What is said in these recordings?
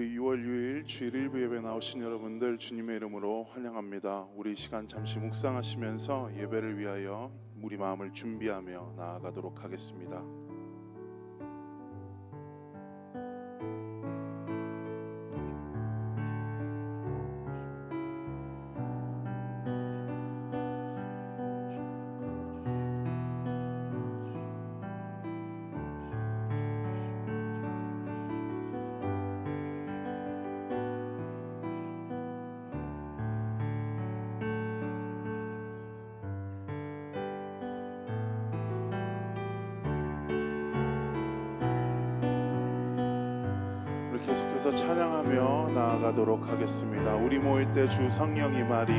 우리 6월 6일 주일 일부 예배 나오신 여러분들 주님의 이름으로 환영합니다. 우리 시간 잠시 묵상하시면서 예배를 위하여 우리 마음을 준비하며 나아가도록 하겠습니다. 계속해서 찬양하며 나아가도록 하겠습니다. 우리 모일 때 주 성령이 말이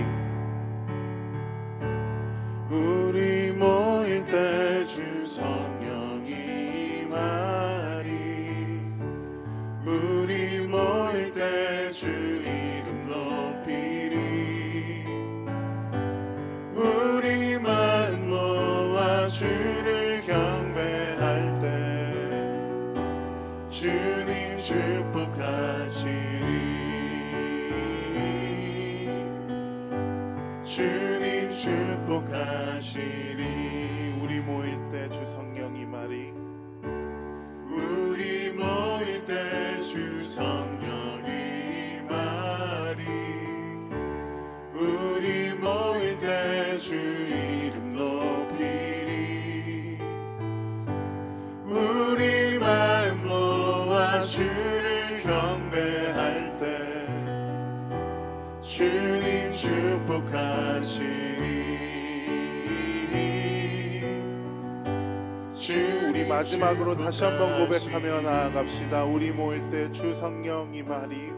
우리 모일 때 주 성령이 말이 우리 모일 때 주 이름 높이리 우리 마음 모아 주를 경배할 때 주님 축복하시리 주님 축복하시리 우리 모일 때 주 성령이 말이 우리 모일 때 주 성령이 말이 우리 모일 때 주 이름 높이리 우리 마음 모아 주를 경배할 때 주님 축복하시리 주 우리 마지막으로 다시 한번 고백하며 나아갑시다. 우리 모일 때 주 성령이 말이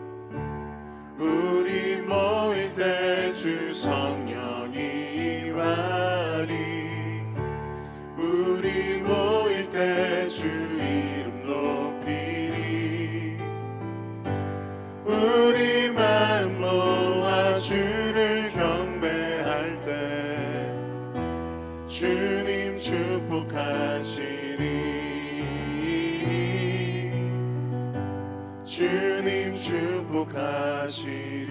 우리 모일 때 주 성령이 말이 우리 모일 때 주 이름 높이리 우리 마음 모아 주를 경배할 때 주님 축복하시리 주님 축복하시리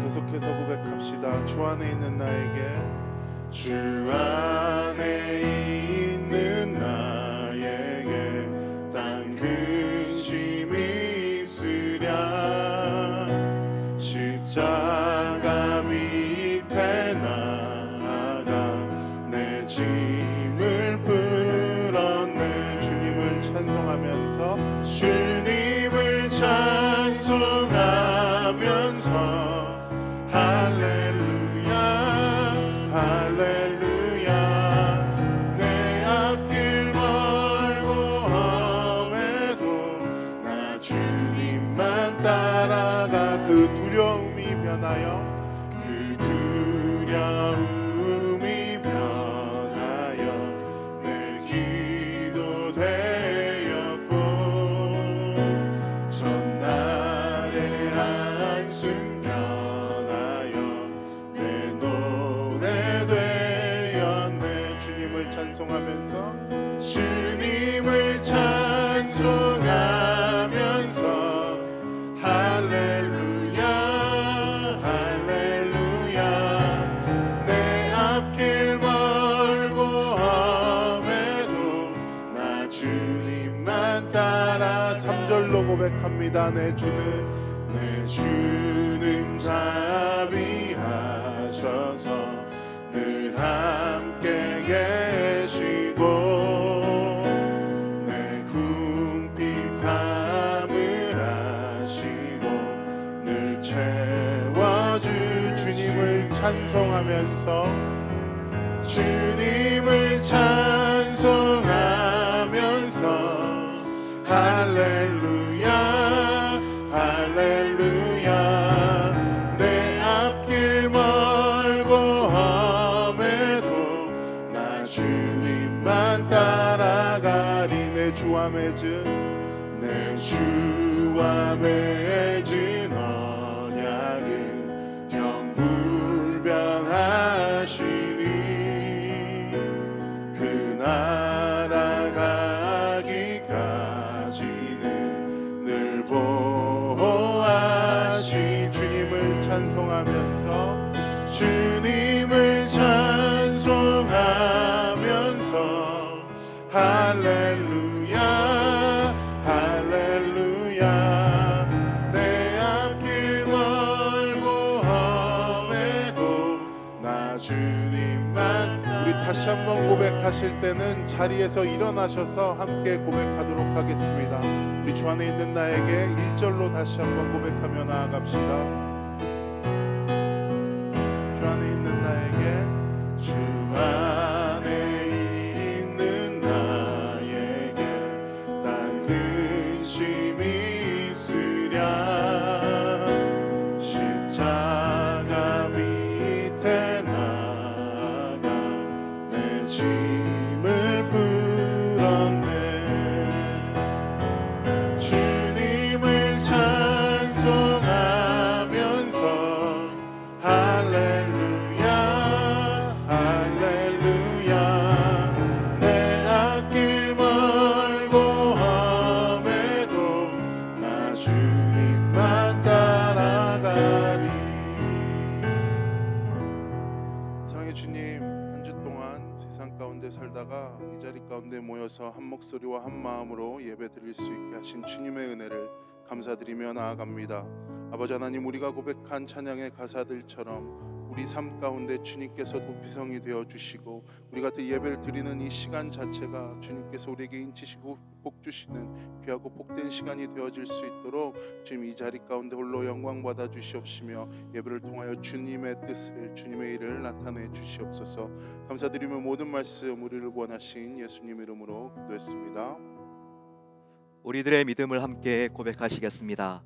계속해서 고백합시다. 주 안에 있는 나에게 주 안에 있는 나에게 딴 근심이 있으랴 십자가 밑에 나아가 내 짐을 풀었네 주님을 찬송하면서 주님을 찬송하면서 할렐루야 할렐루야 내 앞길 멀고 험해도 나 주님만 따라가 그 두려움이 변하여 그 두려움이 변하여 내 기도 되었고 전날의 한숨 찬송하면서 주님을 찬송하면서 할렐루야 할렐루야 내 앞길 멀고 험해도 나 주님만 따라 3절로 고백합니다. 내 주는 자비하셔서 늘 함께 계시고 내 궁핍함을 아시고 늘 채워줄 주님을 찬송하면서 주님을 찬송하면서 할렐루야 할렐루야 내 앞길 멀고 험해도 나 주님만 따라가리 내 주와 맺은 언약은 영불변하리 할렐루야 할렐루야 내 앞길 멀고 험해도 나 주님만 우리 다시 한번 고백하실 때는 자리에서 일어나셔서 함께 고백하도록 하겠습니다. 우리 주 안에 있는 나에게 1절로 다시 한번 고백하며 나아갑시다. 주 안에 있는 나에게 주 안에 있는 나에게 난 근심이 있으랴 십자가 밑에 나가 내 짐을 풀었네 주님을 찬송하면서 할렐루야 할렐루야 내 앞길 멀고 험해도 나 주님만 따라가리. 사랑의 주님, 한 주 동안 세상 가운데 살다가 이 자리 가운데 모여서 한 목소리와 한 마음으로 예배 드릴 수 있게 하신 주님의 은혜를 감사드리며 나아갑니다. 아버지 하나님, 우리가 고백한 찬양의 가사들처럼 우리 삶 가운데 주님께서 도피성이 되어 주시고 우리가 예배를 드리는 이 시간 자체가 주님께서 우리에게 인치시고 복 주시는 귀하고 복된 시간이 되어질 수 있도록 주님 이 자리 가운데 홀로 영광 받아 주시옵시며 예배를 통하여 주님의 뜻을 주님의 일을 나타내 주시옵소서. 감사드리며 모든 말씀 우리를 원하신 예수님 이름으로 기도했습니다. 우리들의 믿음을 함께 고백하시겠습니다.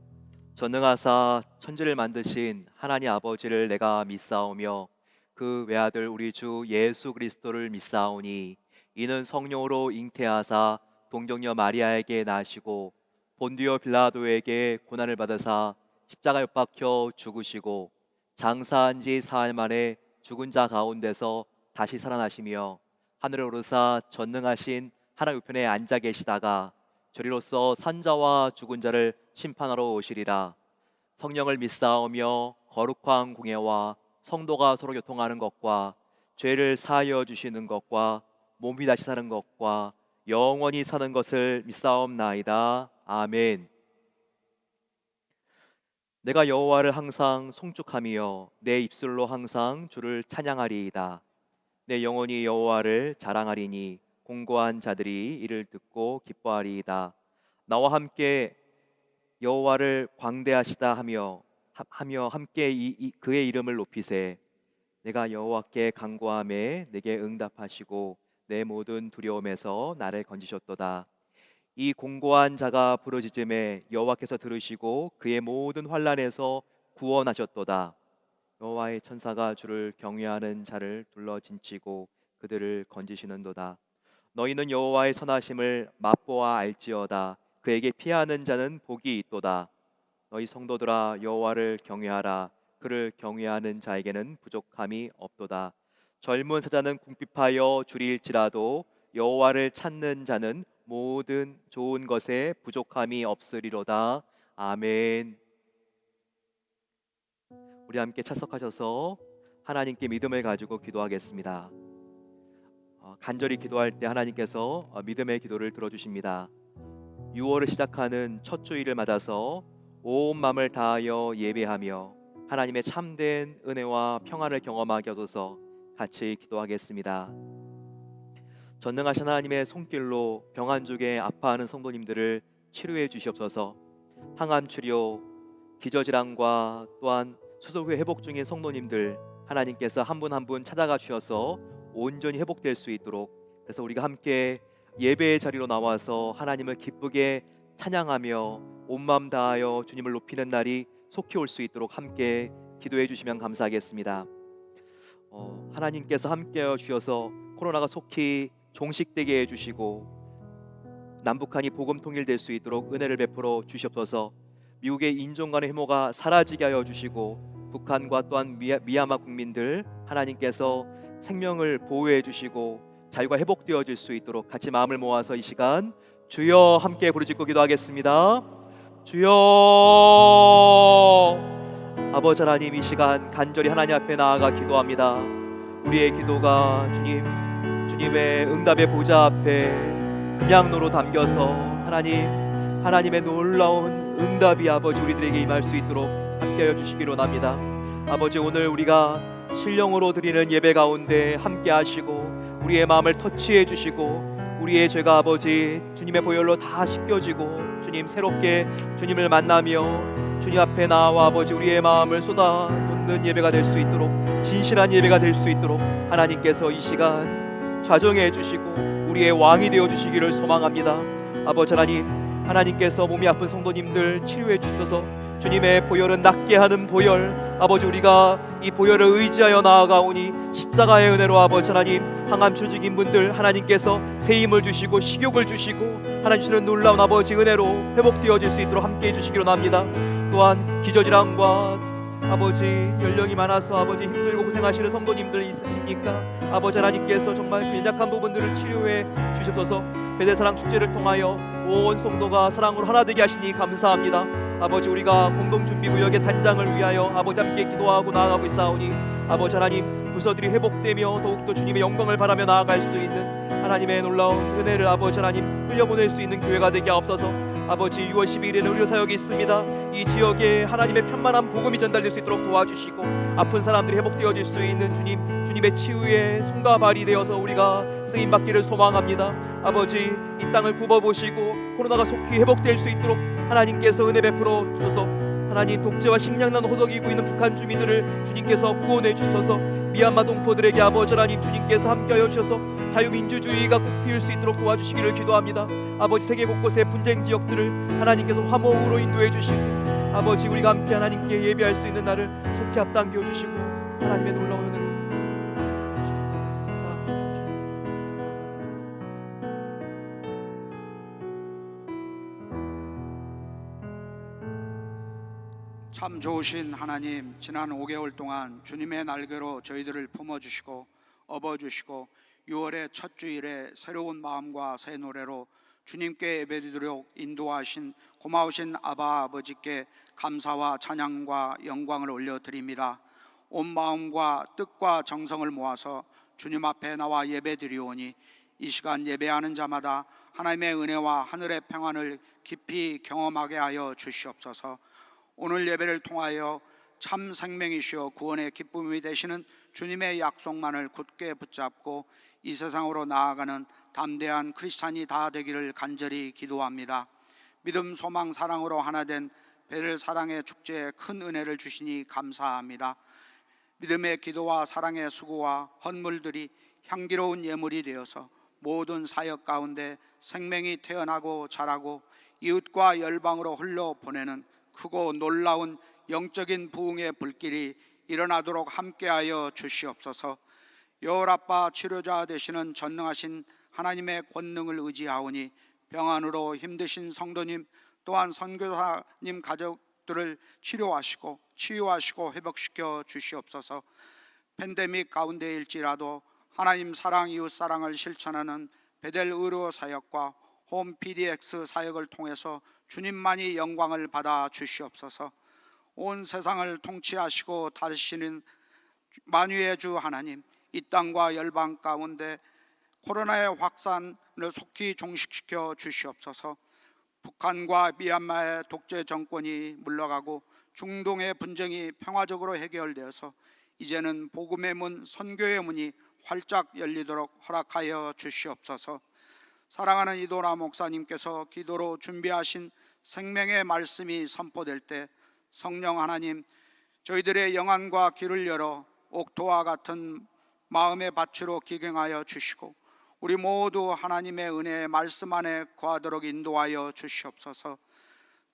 전능하사 천지를 만드신 하나님 아버지를 내가 믿사오며 그 외아들 우리 주 예수 그리스도를 믿사오니 이는 성령으로 잉태하사 동정녀 마리아에게 나시고 본디오 빌라도에게 고난을 받으사 십자가에 못 박혀 죽으시고 장사한 지 사흘 만에 죽은 자 가운데서 다시 살아나시며 하늘에 오르사 전능하신 하나님 우편에 앉아 계시다가 저리로서 산자와 죽은 자를 심판하러 오시리라. 성령을 믿사오며 거룩한 공예와 성도가 서로 교통하는 것과 죄를 사하여 주시는 것과 몸이 다시 사는 것과 영원히 사는 것을 믿사옵나이다. 아멘. 내가 여호와를 항상 송축하며 내 입술로 항상 주를 찬양하리이다. 내 영혼이 여호와를 자랑하리니 공고한 자들이 이를 듣고 기뻐하리이다. 나와 함께 여호와를 광대하시다 하며 함께 그의 이름을 높이세. 내가 여호와께 간구하매 내게 응답하시고 내 모든 두려움에서 나를 건지셨도다. 이 공고한 자가 부르짖음에 여호와께서 들으시고 그의 모든 환난에서 구원하셨도다. 여호와의 천사가 주를 경외하는 자를 둘러 진치고 그들을 건지시는도다. 너희는 여호와의 선하심을 맛보아 알지어다. 그에게 피하는 자는 복이 있도다. 너희 성도들아 여호와를 경외하라. 그를 경외하는 자에게는 부족함이 없도다. 젊은 사자는 궁핍하여 줄일지라도 여호와를 찾는 자는 모든 좋은 것에 부족함이 없으리로다. 아멘. 우리 함께 차석하셔서 하나님께 믿음을 가지고 기도하겠습니다. 간절히 기도할 때 하나님께서 믿음의 기도를 들어주십니다. 6월을 시작하는 첫 주일을 맞아서 온 마음을 다하여 예배하며 하나님의 참된 은혜와 평안을 경험하게 하소서. 같이 기도하겠습니다. 전능하신 하나님의 손길로 병환 중에 아파하는 성도님들을 치료해 주시옵소서. 항암 치료, 기저질환과 또한 수술 후에 회복 중인 성도님들 하나님께서 한 분 한 분 찾아가 주셔서 온전히 회복될 수 있도록, 그래서 우리가 함께 예배의 자리로 나와서 하나님을 기쁘게 찬양하며 온 마음 다하여 주님을 높이는 날이 속히 올 수 있도록 함께 기도해 주시면 감사하겠습니다. 하나님께서 함께하여 주셔서 코로나가 속히 종식되게 해주시고 남북한이 복음 통일될 수 있도록 은혜를 베풀어 주시옵소서. 미국의 인종 간의 혐오가 사라지게 하여 주시고 북한과 또한 미얀마 국민들 하나님께서 생명을 보호해 주시고 자유가 회복되어질 수 있도록 같이 마음을 모아서 이 시간 주여 함께 부르짖고 기도하겠습니다. 주여. 아버지 하나님, 이 시간 간절히 하나님 앞에 나아가 기도합니다. 우리의 기도가 주님 주님의 응답의 보좌 앞에 금양로로 담겨서 하나님의 놀라운 응답이 아버지 우리들에게 임할 수 있도록 함께하여 주시기로 원합니다. 아버지, 오늘 우리가 신령으로 드리는 예배 가운데 함께 하시고 우리의 마음을 터치해 주시고 우리의 죄가 아버지 주님의 보혈로 다 씻겨지고 주님 새롭게 주님을 만나며 주님 앞에 나와 아버지 우리의 마음을 쏟아놓는 예배가 될 수 있도록, 진실한 예배가 될 수 있도록 하나님께서 이 시간 좌정해 주시고 우리의 왕이 되어 주시기를 소망합니다. 아버지 하나님께서 몸이 아픈 성도님들 치료해 주셔서 주님의 보혈은 낫게 하는 보혈, 아버지 우리가 이 보혈을 의지하여 나아가오니 십자가의 은혜로 아버지 하나님 항암 치료 중인 분들 하나님께서 새 힘을 주시고 식욕을 주시고 하나님 주시는 놀라운 아버지 은혜로 회복되어질 수 있도록 함께해 주시기로 합니다. 또한 기저질환과 아버지 연령이 많아서 아버지 힘들고 고생하시는 성도님들 있으십니까? 아버지 하나님께서 정말 그 연약한 부분들을 치료해 주셔서 베데사랑 축제를 통하여 온 성도가 사랑으로 하나 되게 하시니 감사합니다. 아버지 우리가 공동준비구역의 단장을 위하여 아버지 함께 기도하고 나아가고 있사오니 아버지 하나님 부서들이 회복되며 더욱더 주님의 영광을 바라며 나아갈 수 있는 하나님의 놀라운 은혜를 아버지 하나님 흘려보낼 수 있는 교회가 되게 하옵소서. 아버지 6월 12일에는 의료사역이 있습니다. 이 지역에 하나님의 편만한 복음이 전달될 수 있도록 도와주시고 아픈 사람들이 회복되어질 수 있는 주님의 치유의 손과 발이 되어서 우리가 쓰임받기를 소망합니다. 아버지 이 땅을 굽어보시고 코로나가 속히 회복될 수 있도록 하나님께서 은혜 베풀어 주소서. 하나님 독재와 식량난 호덕이고 있는 북한 주민들을 주님께서 구원해 주셔서 미얀마 동포들에게 아버지 하나님 주님께서 함께하여 주셔서 자유민주주의가 꼭 피울 수 있도록 도와주시기를 기도합니다. 아버지 세계 곳곳의 분쟁 지역들을 하나님께서 화목으로 인도해 주시고 아버지 우리가 함께 하나님께 예배할 수 있는 날을 속히 앞당겨 주시고 하나님의 놀라운 은혜로 감사합니다. 참 좋으신 하나님, 지난 5개월 동안 주님의 날개로 저희들을 품어주시고 업어주시고 6월의 첫 주일에 새로운 마음과 새 노래로 주님께 예배드리도록 인도하신 고마우신 아바 아버지께 감사와 찬양과 영광을 올려드립니다. 온 마음과 뜻과 정성을 모아서 주님 앞에 나와 예배드리오니 이 시간 예배하는 자마다 하나님의 은혜와 하늘의 평안을 깊이 경험하게 하여 주시옵소서. 오늘 예배를 통하여 참 생명이시여 구원의 기쁨이 되시는 주님의 약속만을 굳게 붙잡고 이 세상으로 나아가는 담대한 크리스찬이 다 되기를 간절히 기도합니다. 믿음, 소망, 사랑으로 하나 된 베델 사랑의 축제에 큰 은혜를 주시니 감사합니다. 믿음의 기도와 사랑의 수고와 헌물들이 향기로운 예물이 되어서 모든 사역 가운데 생명이 태어나고 자라고 이웃과 열방으로 흘러보내는 크고 놀라운 영적인 부흥의 불길이 일어나도록 함께하여 주시옵소서. 여호라빠 치료자 되시는 전능하신 하나님의 권능을 의지하오니 병안으로 힘드신 성도님 또한 선교사님 가족들을 치료하시고 치유하시고 회복시켜 주시옵소서. 팬데믹 가운데일지라도 하나님 사랑 이웃 사랑을 실천하는 베델 의료 사역과 홈 PDX 사역을 통해서 주님만이 영광을 받아 주시옵소서. 온 세상을 통치하시고 다스리시는 만유의 주 하나님, 이 땅과 열방 가운데 코로나의 확산을 속히 종식시켜 주시옵소서. 북한과 미얀마의 독재 정권이 물러가고 중동의 분쟁이 평화적으로 해결되어서 이제는 복음의 문, 선교의 문이 활짝 열리도록 허락하여 주시옵소서. 사랑하는 이도라 목사님께서 기도로 준비하신 생명의 말씀이 선포될 때 성령 하나님, 저희들의 영안과 귀를 열어 옥토와 같은 마음의 밭으로 기경하여 주시고 우리 모두 하나님의 은혜의 말씀 안에 거하도록 인도하여 주시옵소서.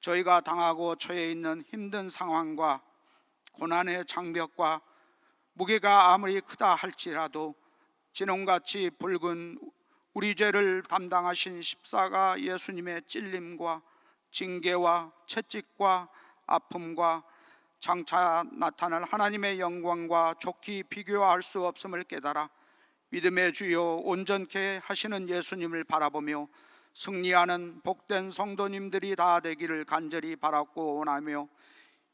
저희가 당하고 처해 있는 힘든 상황과 고난의 장벽과 무게가 아무리 크다 할지라도 진홍같이 붉은 우리 죄를 담당하신 십자가 예수님의 찔림과 징계와 채찍과 아픔과 장차 나타날 하나님의 영광과 좋게 비교할 수 없음을 깨달아 믿음의 주요 온전케 하시는 예수님을 바라보며 승리하는 복된 성도님들이 다 되기를 간절히 바라고 원하며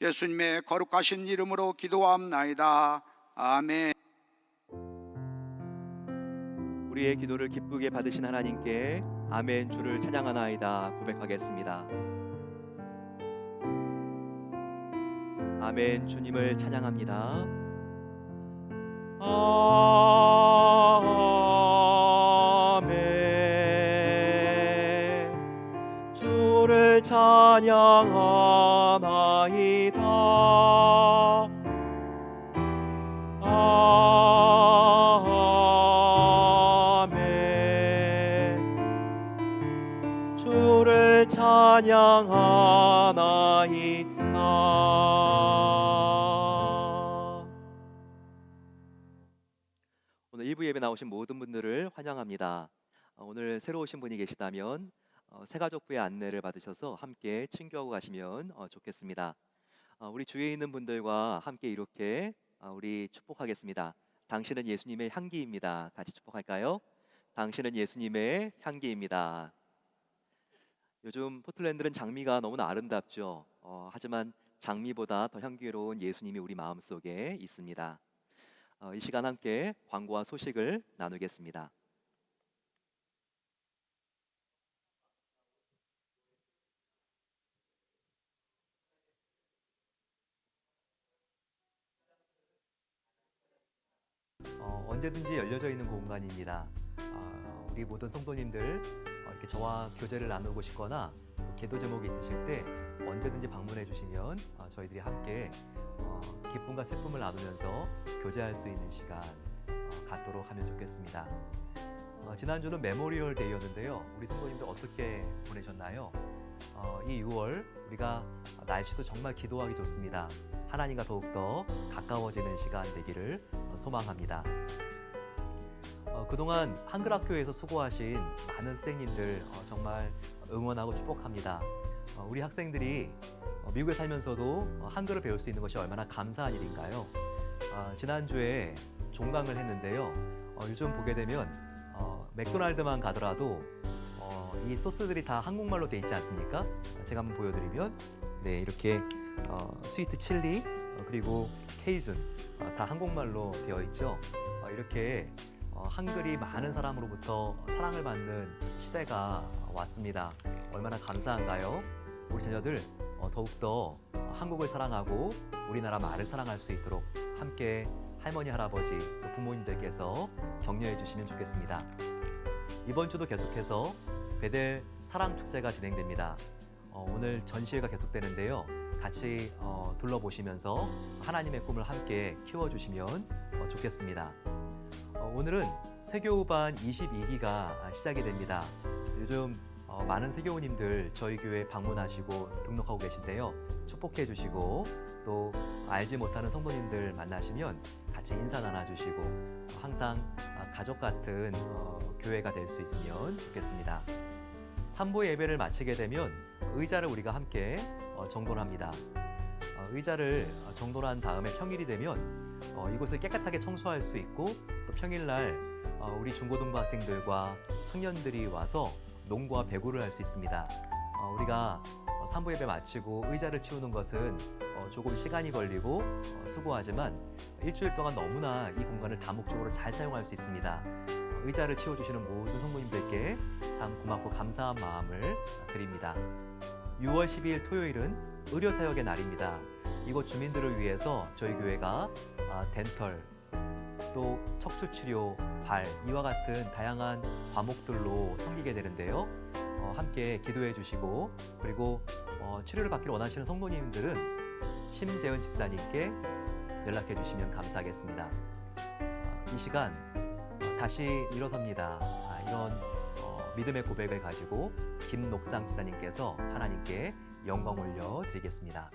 예수님의 거룩하신 이름으로 기도함나이다. 아멘. 우리의 기도를 기쁘게 받으신 하나님께 아멘 주를 찬양하나이다 고백하겠습니다. 아멘 주님을 찬양합니다. 아멘 주를 찬양하나이다. 아멘 주를 찬양하나이다. 오늘 1부 예배 나오신 모든 분들을 환영합니다. 오늘 새로 오신 분이 계시다면 새가족부의 안내를 받으셔서 함께 친교하고 가시면 좋겠습니다. 우리 주위에 있는 분들과 함께 이렇게 우리 축복하겠습니다. 당신은 예수님의 향기입니다. 같이 축복할까요? 당신은 예수님의 향기입니다. 요즘 포틀랜드는 장미가 너무나 아름답죠. 하지만 장미보다 더 향기로운 예수님이 우리 마음속에 있습니다. 이 시간 함께 광고와 소식을 나누겠습니다. 언제든지 열려져 있는 공간입니다. 우리 모든 성도님들 이렇게 저와 교제를 나누고 싶거나 또 기도 제목이 있으실 때 언제든지 방문해 주시면 저희들이 함께 기쁨과 슬픔을 나누면서 교제할 수 있는 시간 갖도록 하면 좋겠습니다. 지난주는 메모리얼 데이였는데요. 우리 성도님들 어떻게 보내셨나요? 이 6월 우리가 날씨도 정말 기도하기 좋습니다. 하나님과 더욱더 가까워지는 시간 되기를 소망합니다. 그동안 한글학교에서 수고하신 많은 선생님들 정말 응원하고 축복합니다. 우리 학생들이 미국에 살면서도 한글을 배울 수 있는 것이 얼마나 감사한 일인가요? 지난주에 종강을 했는데요. 요즘 보게 되면 맥도날드만 가더라도 이 소스들이 다 한국말로 돼 있지 않습니까? 제가 한번 보여드리면 네, 이렇게 스위트 칠리 그리고 케이준 다 한국말로 되어 있죠. 이렇게 한글이 많은 사람으로부터 사랑을 받는 시대가 왔습니다. 얼마나 감사한가요? 우리 자녀들 더욱더 한국을 사랑하고 우리나라 말을 사랑할 수 있도록 함께 할머니, 할아버지, 또 부모님들께서 격려해 주시면 좋겠습니다. 이번 주도 계속해서 베델 사랑축제가 진행됩니다. 오늘 전시회가 계속되는데요. 같이 둘러보시면서 하나님의 꿈을 함께 키워주시면 좋겠습니다. 오늘은 세교우반 22기가 시작이 됩니다. 요즘 많은 세교우님들 저희 교회 방문하시고 등록하고 계신데요. 축복해 주시고 또 알지 못하는 성도님들 만나시면 같이 인사 나눠주시고 항상 가족 같은 교회가 될 수 있으면 좋겠습니다. 3부 예배를 마치게 되면 의자를 우리가 함께 정돈합니다. 의자를 정돈한 다음에 평일이 되면 이곳을 깨끗하게 청소할 수 있고 또 평일날 우리 중고등부 학생들과 청년들이 와서 농구와 배구를 할 수 있습니다. 우리가 3부 예배 마치고 의자를 치우는 것은 조금 시간이 걸리고 수고하지만 일주일 동안 너무나 이 공간을 다목적으로 잘 사용할 수 있습니다. 의자를 치워주시는 모든 성도님들께 참 고맙고 감사한 마음을 드립니다. 6월 12일 토요일은 의료사역의 날입니다. 이곳 주민들을 위해서 저희 교회가 덴털, 또 척추치료, 발 이와 같은 다양한 과목들로 섬기게 되는데요. 함께 기도해 주시고 그리고 치료를 받기를 원하시는 성도님들은 심재은 집사님께 연락해 주시면 감사하겠습니다. 이 시간 다시 일어섭니다. 이런 믿음의 고백을 가지고 김녹상 집사님께서 하나님께 영광 올려 드리겠습니다.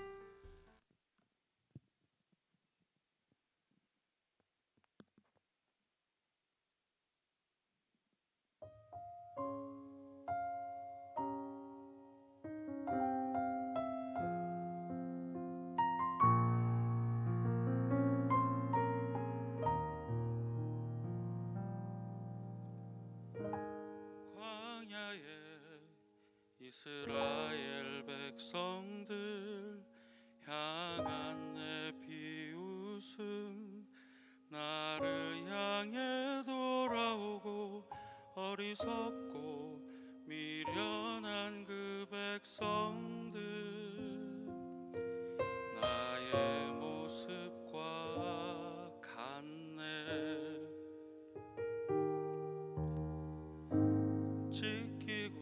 이스라엘 백성들 향한 내 비웃음 나를 향해 돌아오고 어리석고 미련한 그 백성들 나의 모습과 같네. 찢기고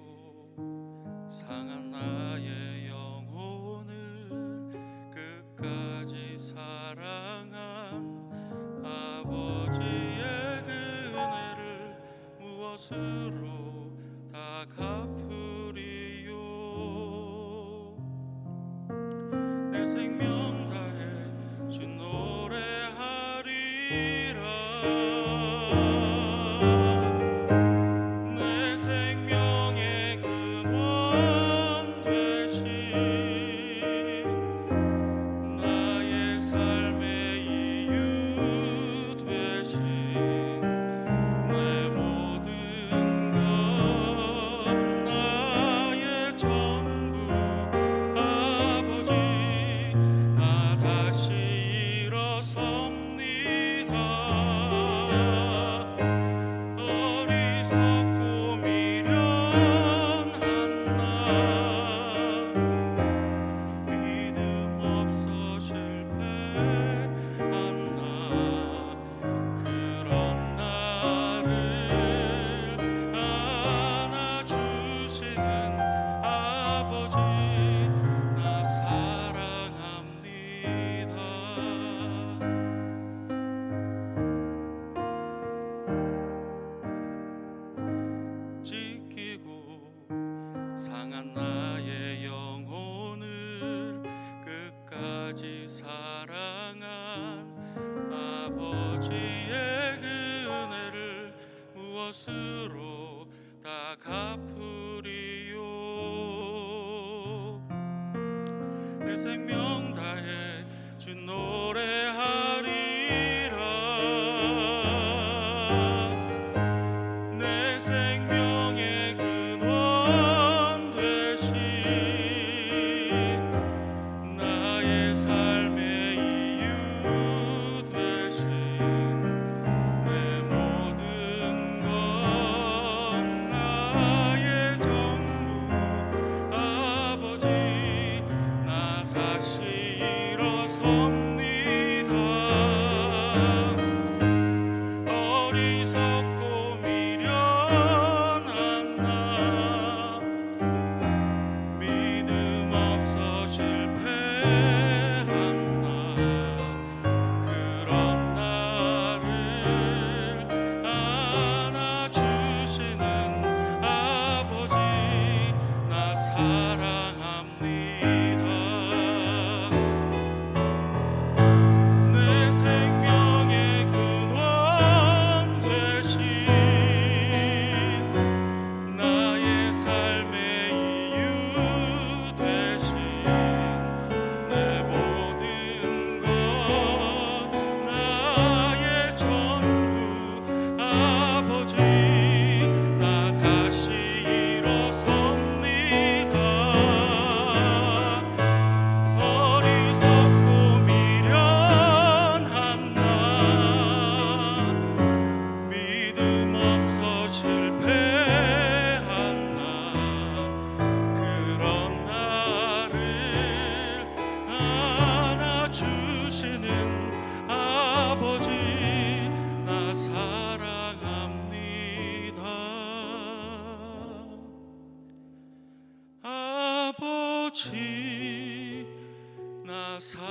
상한 나의 영혼을 끝까지 사랑한 아버지의 그 은혜를 무엇으로 다 갚으리요. 내 생명 다해 주 노래하리라. 내 생명의 근원 되신 나의 삶의 이유 되신 내 모든 것 나의 전부 아버지 나 다시 일어섭니다. 어리석고 미련한 나 믿음 없어 실패한 나 그런 나를 안아주시는 아버지 나 사랑합니다. 찢기고 상한 나의 영혼을 끝까지 사랑한 아버지의 그 은혜를 무엇으로 다 갚으리요. 내 생명 다해 주 노래하리라. 내 생명의 근원 되신 나의 삶의 이유 되신 내 모든 것 나의 전부 아버지 나 다시 일어섭니다. 어리석고 미련한 나 믿음 없어 실패한 나 그런 나를 안아주시는 아버지 나 사랑합니다. 내 생명의 근원 되신 나의 삶의 이유 되신 내 모든 것 나의 전부 아버지 나 다시 일어섭니다. 어리석고 미련한 나 믿음 없어 실패한 나 그런 나를 안아주시는 아버지 나 사랑합니다. 아버지 나 사랑합니다.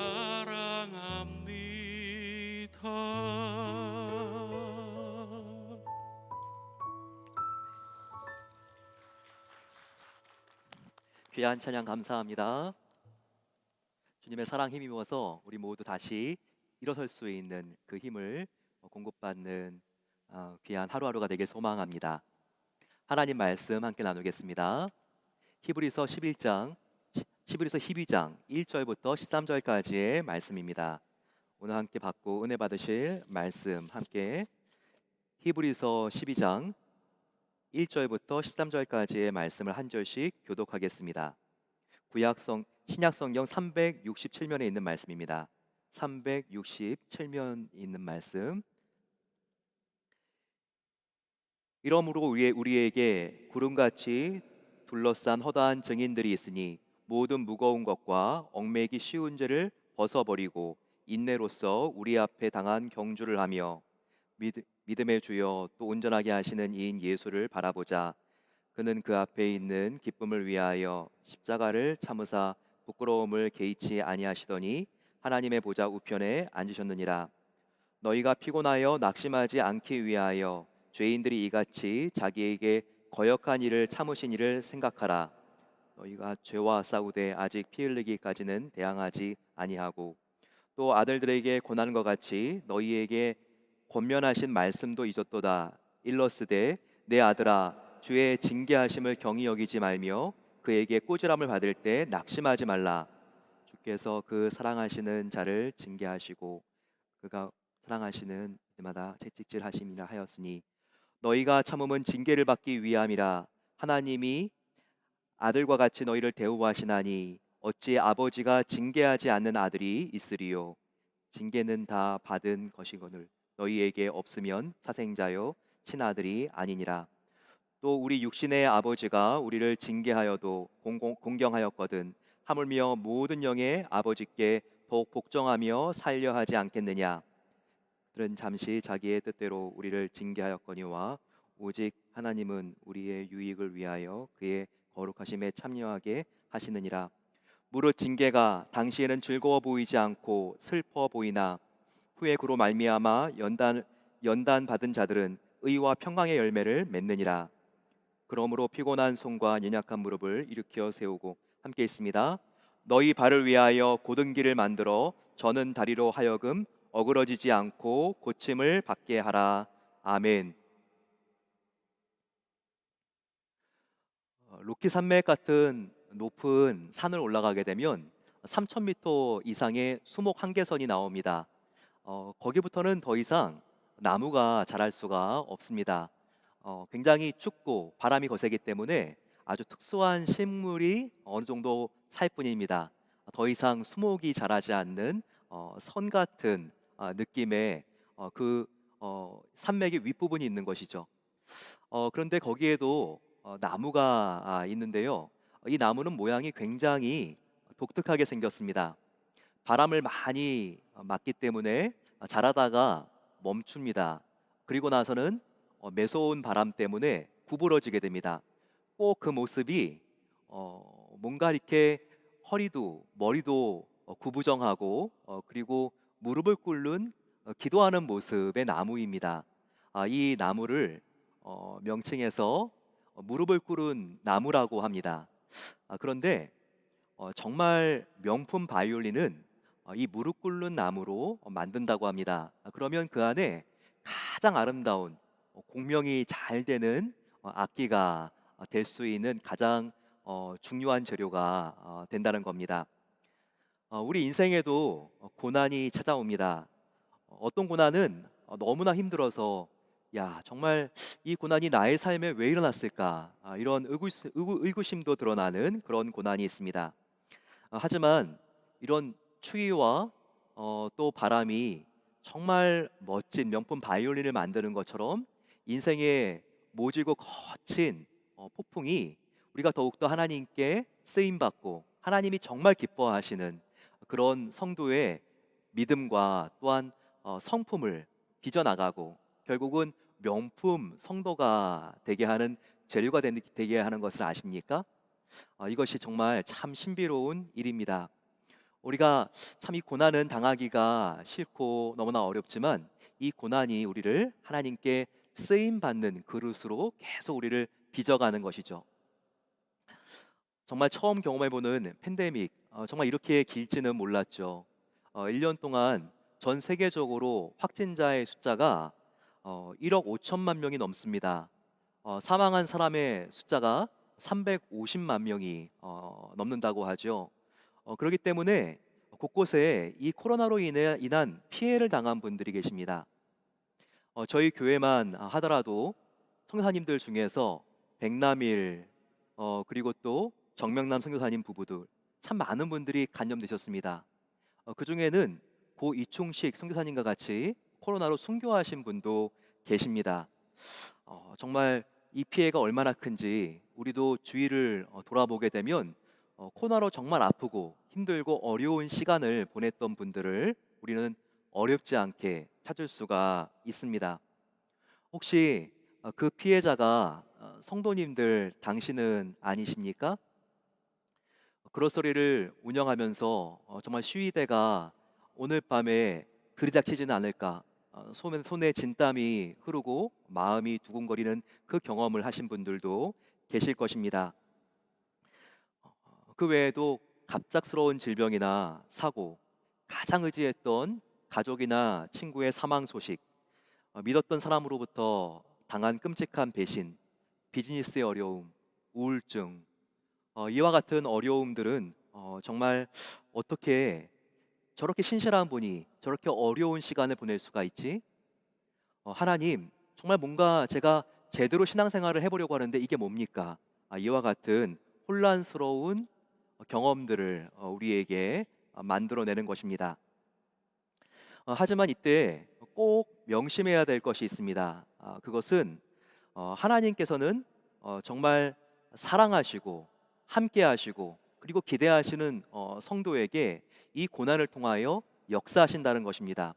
귀한 찬양 감사합니다. 주님의 사랑 힘입어서 우리 모두 다시 일어설 수 있는 그 힘을 공급받는 귀한 하루하루가 되길 소망합니다. 하나님 말씀 함께 나누겠습니다. 히브리서 12장 1절부터 13절까지의 말씀입니다. 오늘 함께 받고 은혜 받으실 말씀 함께 히브리서 12장 1절부터 13절까지의 말씀을 한 절씩 교독하겠습니다. 신약 성경 367면에 있는 말씀입니다. 367면 있는 말씀 이러므로 우리에게 구름같이 둘러싼 허다한 증인들이 있으니 모든 무거운 것과 얽매이기 쉬운 죄를 벗어버리고 인내로써 우리 앞에 당한 경주를 하며 믿음의 주여 또 온전하게 하시는 이인 예수를 바라보자. 그는 그 앞에 있는 기쁨을 위하여 십자가를 참으사 부끄러움을 개의치 아니하시더니 하나님의 보좌 우편에 앉으셨느니라. 너희가 피곤하여 낙심하지 않기 위하여 죄인들이 이같이 자기에게 거역한 일을 참으신 일을 생각하라. 너희가 죄와 싸우되 아직 피 흘리기까지는 대항하지 아니하고 또 아들들에게 고난과 같이 너희에게 권면하신 말씀도 잊었도다. 일러스되 내 아들아 주의 징계하심을 경히 여기지 말며 그에게 꾸지람을 받을 때 낙심하지 말라. 주께서 그 사랑하시는 자를 징계하시고 그가 사랑하시는 때마다 채찍질하심이라 하였으니 너희가 참음은 징계를 받기 위함이라. 하나님이 아들과 같이 너희를 대우하시나니 어찌 아버지가 징계하지 않는 아들이 있으리요. 징계는 다 받은 것이거늘 너희에게 없으면 사생자요 친아들이 아니니라. 또 우리 육신의 아버지가 우리를 징계하여도 공경하였거든 하물며 모든 영의 아버지께 더욱 복종하며 살려 하지 않겠느냐. 그들은 잠시 자기의 뜻대로 우리를 징계하였거니와 오직 하나님은 우리의 유익을 위하여 그의 거룩하심에 참여하게 하시느니라. 무릇 징계가 당시에는 즐거워 보이지 않고 슬퍼 보이나 후에 그로 말미암아 연단 받은 자들은 의와 평강의 열매를 맺느니라. 그러므로 피곤한 손과 연약한 무릎을 일으켜 세우고 함께 있습니다. 너희 발을 위하여 곧은 길을 만들어 저는 다리로 하여금 어그러지지 않고 고침을 받게 하라. 아멘. 로키 산맥 같은 높은 산을 올라가게 되면 3,000m 이상의 수목 한계선이 나옵니다. 거기부터는 더 이상 나무가 자랄 수가 없습니다. 굉장히 춥고 바람이 거세기 때문에 아주 특수한 식물이 어느 정도 살 뿐입니다. 더 이상 수목이 자라지 않는 선 같은 느낌의 산맥의 윗부분이 있는 것이죠. 그런데 거기에도 나무가 있는데요. 이 나무는 모양이 굉장히 독특하게 생겼습니다. 바람을 많이 맞기 때문에 자라다가 멈춥니다. 그리고 나서는 매서운 바람 때문에 구부러지게 됩니다. 꼭 그 모습이 뭔가 이렇게 허리도 머리도 구부정하고 그리고 무릎을 꿇는 기도하는 모습의 나무입니다. 이 나무를 명칭해서 무릎을 꿇은 나무라고 합니다. 그런데 정말 명품 바이올린은 이 무릎 꿇는 나무로 만든다고 합니다. 그러면 그 안에 가장 아름다운 공명이 잘 되는 악기가 될 수 있는 가장 중요한 재료가 된다는 겁니다. 우리 인생에도 고난이 찾아옵니다. 어떤 고난은 너무나 힘들어서 야 정말 이 고난이 나의 삶에 왜 일어났을까 이런 의구심도 드러나는 그런 고난이 있습니다. 하지만 이런 추위와 또 바람이 정말 멋진 명품 바이올린을 만드는 것처럼 인생의 모질고 거친 폭풍이 우리가 더욱더 하나님께 쓰임받고 하나님이 정말 기뻐하시는 그런 성도의 믿음과 또한 성품을 빚어나가고 결국은 명품 성도가 되게 하는 재료가 되게 하는 것을 아십니까? 이것이 정말 참 신비로운 일입니다. 우리가 참 이 고난은 당하기가 싫고 너무나 어렵지만 이 고난이 우리를 하나님께 쓰임 받는 그릇으로 계속 우리를 빚어가는 것이죠. 정말 처음 경험해보는 팬데믹 정말 이렇게 길지는 몰랐죠. 1년 동안 전 세계적으로 확진자의 숫자가 1억 5천만 명이 넘습니다. 사망한 사람의 숫자가 350만 명이 넘는다고 하죠. 그렇기 때문에 곳곳에 이 코로나로 인한 피해를 당한 분들이 계십니다. 저희 교회만 하더라도 선교사님들 중에서 백남일 그리고 또 정명남 선교사님 부부들 참 많은 분들이 간염되셨습니다. 그 중에는 고 이충식 선교사님과 같이 코로나로 순교하신 분도 계십니다. 정말 이 피해가 얼마나 큰지 우리도 주위를 돌아보게 되면 코로나로 정말 아프고 힘들고 어려운 시간을 보냈던 분들을 우리는 어렵지 않게 찾을 수가 있습니다. 혹시 그 피해자가 성도님들 당신은 아니십니까? 그로서리를 운영하면서 정말 시위대가 오늘 밤에 들이닥치지는 않을까, 손에 진땀이 흐르고 마음이 두근거리는 그 경험을 하신 분들도 계실 것입니다. 그 외에도 갑작스러운 질병이나 사고, 가장 의지했던 가족이나 친구의 사망 소식, 믿었던 사람으로부터 당한 끔찍한 배신, 비즈니스의 어려움, 우울증, 이와 같은 어려움들은 정말 어떻게 저렇게 신실한 분이 저렇게 어려운 시간을 보낼 수가 있지? 하나님, 정말 뭔가 제가 제대로 신앙생활을 해보려고 하는데 이게 뭡니까? 이와 같은 혼란스러운 경험들을 우리에게 만들어내는 것입니다. 하지만 이때 꼭 명심해야 될 것이 있습니다. 그것은 하나님께서는 정말 사랑하시고 함께하시고 그리고 기대하시는 성도에게 이 고난을 통하여 역사하신다는 것입니다.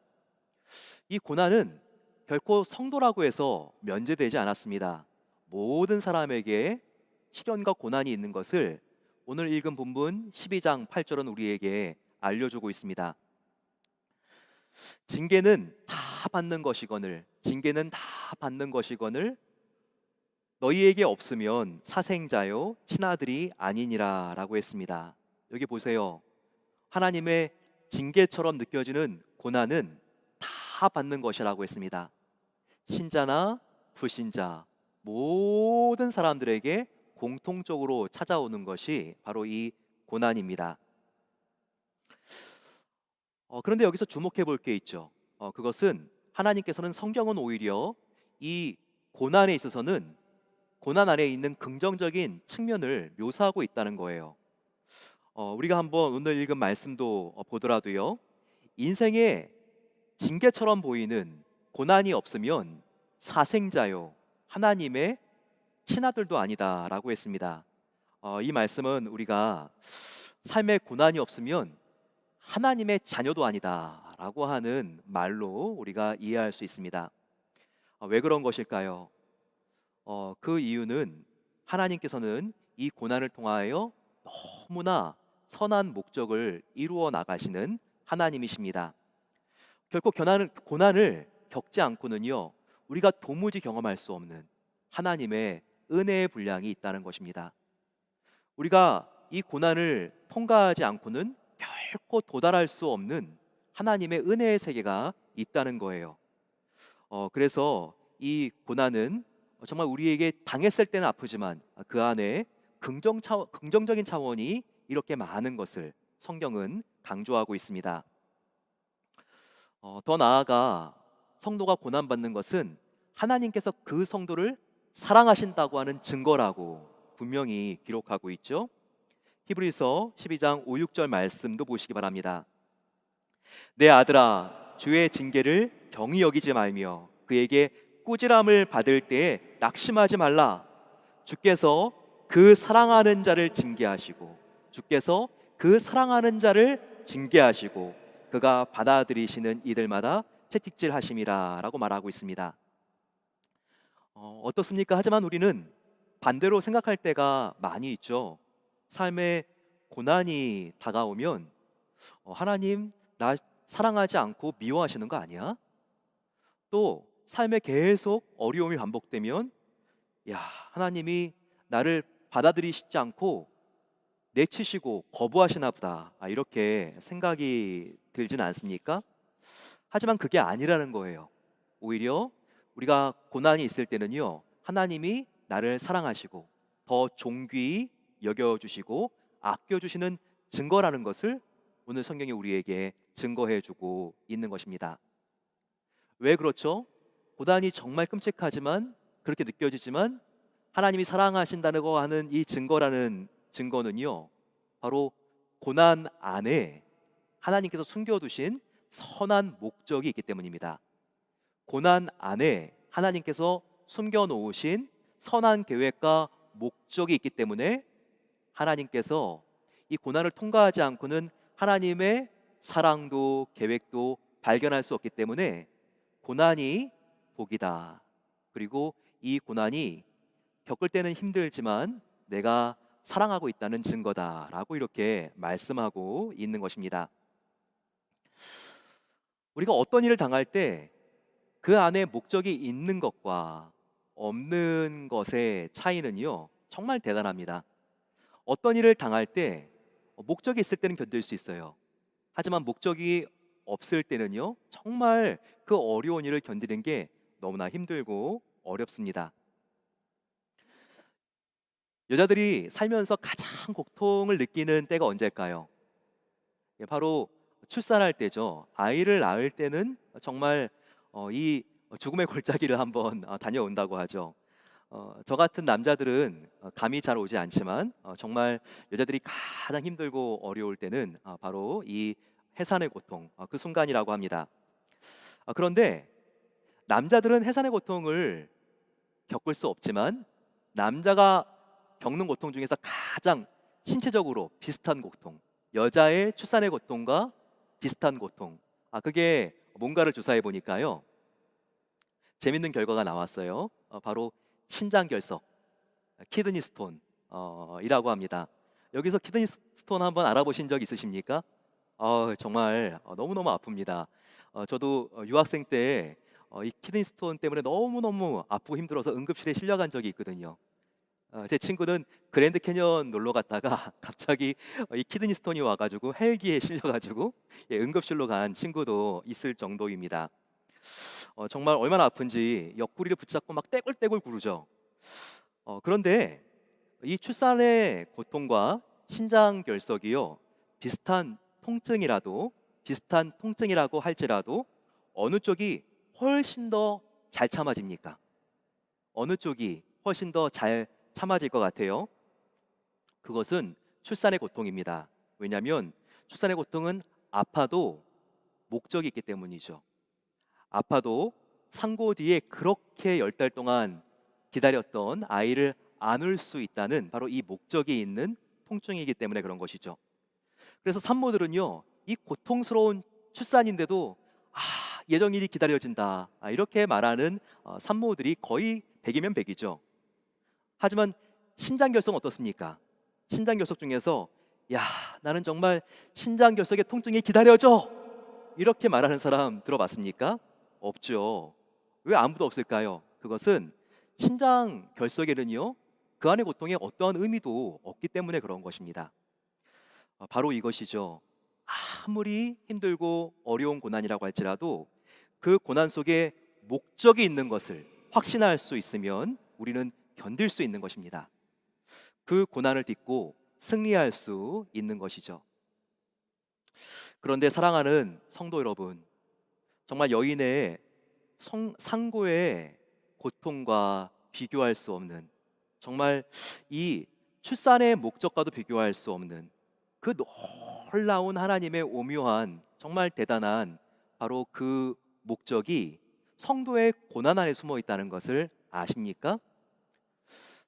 이 고난은 결코 성도라고 해서 면제되지 않았습니다. 모든 사람에게 시련과 고난이 있는 것을 오늘 읽은 본문 12장 8절은 우리에게 알려주고 있습니다. 징계는 다 받는 것이거늘 너희에게 없으면 사생자요 친아들이 아니니라 라고 했습니다. 여기 보세요. 하나님의 징계처럼 느껴지는 고난은 다 받는 것이라고 했습니다. 신자나 불신자 모든 사람들에게 공통적으로 찾아오는 것이 바로 이 고난입니다. 그런데 여기서 주목해 볼 게 있죠. 그것은 하나님께서는 성경은 오히려 이 고난에 있어서는 고난 안에 있는 긍정적인 측면을 묘사하고 있다는 거예요. 우리가 한번 오늘 읽은 말씀도 보더라도요, 인생의 징계처럼 보이는 고난이 없으면 사생자요 하나님의 친아들도 아니다라고 했습니다. 이 말씀은 우리가 삶의 고난이 없으면 하나님의 자녀도 아니다라고 하는 말로 우리가 이해할 수 있습니다. 왜 그런 것일까요? 그 이유는 하나님께서는 이 고난을 통하여 너무나 선한 목적을 이루어 나가시는 하나님이십니다. 결코 고난을 겪지 않고는요, 우리가 도무지 경험할 수 없는 하나님의 은혜의 분량이 있다는 것입니다. 우리가 이 고난을 통과하지 않고는 결코 도달할 수 없는 하나님의 은혜의 세계가 있다는 거예요. 그래서 이 고난은 정말 우리에게 당했을 때는 아프지만 그 안에 긍정적인 차원이 이렇게 많은 것을 성경은 강조하고 있습니다. 더 나아가 성도가 고난받는 것은 하나님께서 그 성도를 사랑하신다고 하는 증거라고 분명히 기록하고 있죠. 히브리서 12장 5, 6절 말씀도 보시기 바랍니다. 내 아들아, 주의 징계를 경히 여기지 말며 그에게 꾸지람을 받을 때에 낙심하지 말라. 주께서 그 사랑하는 자를 징계하시고 그가 받아들이시는 이들마다 채찍질하심이라 라고 말하고 있습니다. 어떻습니까? 하지만 우리는 반대로 생각할 때가 많이 있죠. 삶에 고난이 다가오면 하나님 나 사랑하지 않고 미워하시는 거 아니야? 또 삶에 계속 어려움이 반복되면 하나님이 나를 받아들이시지 않고 내치시고 거부하시나 보다, 이렇게 생각이 들진 않습니까? 하지만 그게 아니라는 거예요. 오히려 우리가 고난이 있을 때는요, 하나님이 나를 사랑하시고 더 존귀히 여겨주시고 아껴주시는 증거라는 것을 오늘 성경이 우리에게 증거해주고 있는 것입니다. 왜 그렇죠? 고난이 정말 끔찍하지만 그렇게 느껴지지만 하나님이 사랑하신다고 하는 이 증거라는 증거는요, 바로 고난 안에 하나님께서 숨겨두신 선한 목적이 있기 때문입니다. 고난 안에 하나님께서 숨겨놓으신 선한 계획과 목적이 있기 때문에 하나님께서 이 고난을 통과하지 않고는 하나님의 사랑도 계획도 발견할 수 없기 때문에 고난이 복이다. 그리고 이 고난이 겪을 때는 힘들지만 내가 사랑하고 있다는 증거다라고 이렇게 말씀하고 있는 것입니다. 우리가 어떤 일을 당할 때 그 안에 목적이 있는 것과 없는 것의 차이는요, 정말 대단합니다. 어떤 일을 당할 때 목적이 있을 때는 견딜 수 있어요. 하지만 목적이 없을 때는요, 정말 그 어려운 일을 견디는 게 너무나 힘들고 어렵습니다. 여자들이 살면서 가장 고통을 느끼는 때가 언제일까요? 바로 출산할 때죠. 아이를 낳을 때는 정말 이 죽음의 골짜기를 한번 다녀온다고 하죠. 저 같은 남자들은 감이 잘 오지 않지만 정말 여자들이 가장 힘들고 어려울 때는 바로 이 해산의 고통, 그 순간이라고 합니다. 그런데 남자들은 해산의 고통을 겪을 수 없지만 남자가 겪는 고통 중에서 가장 신체적으로 비슷한 고통, 여자의 출산의 고통과 비슷한 고통, 그게 뭔가를 조사해 보니까요, 재밌는 결과가 나왔어요. 바로 신장결석, 키드니 스톤 이라고 합니다. 여기서 키드니 스톤 한번 알아보신 적 있으십니까? 정말 너무너무 아픕니다. 저도 유학생 때 이 키드니 스톤 때문에 너무너무 아프고 힘들어서 응급실에 실려간 적이 있거든요. 제 친구는 그랜드 캐년 놀러 갔다가 갑자기 이 키드니 스톤이 와가지고 헬기에 실려가지고 응급실로 간 친구도 있을 정도입니다. 정말 얼마나 아픈지 옆구리를 붙잡고 막 떼굴떼굴 구르죠. 그런데 이 출산의 고통과 신장결석이요, 비슷한 통증이라고 할지라도 어느 쪽이 훨씬 더 잘 참아집니까? 어느 쪽이 훨씬 더 잘 참아질 것 같아요? 그것은 출산의 고통입니다. 왜냐하면 출산의 고통은 아파도 목적이 있기 때문이죠. 아파도 상고 뒤에 그렇게 10달 동안 기다렸던 아이를 안을 수 있다는 바로 이 목적이 있는 통증이기 때문에 그런 것이죠. 그래서 산모들은요, 이 고통스러운 출산인데도 예정일이 기다려진다, 이렇게 말하는 산모들이 거의 100이면 100이죠. 하지만 신장결석은 어떻습니까? 신장결석 중에서 나는 정말 신장결석의 통증이 기다려져, 이렇게 말하는 사람 들어봤습니까? 없죠. 왜 아무도 없을까요? 그것은 신장결석에는요, 그 안의 고통에 어떠한 의미도 없기 때문에 그런 것입니다. 바로 이것이죠. 아무리 힘들고 어려운 고난이라고 할지라도 그 고난 속에 목적이 있는 것을 확신할 수 있으면 우리는 견딜 수 있는 것입니다. 그 고난을 딛고 승리할 수 있는 것이죠. 그런데 사랑하는 성도 여러분, 정말 여인의 상고의 고통과 비교할 수 없는, 정말 이 출산의 목적과도 비교할 수 없는 그 놀라운 하나님의 오묘한, 정말 대단한 바로 그 목적이 성도의 고난 안에 숨어 있다는 것을 아십니까?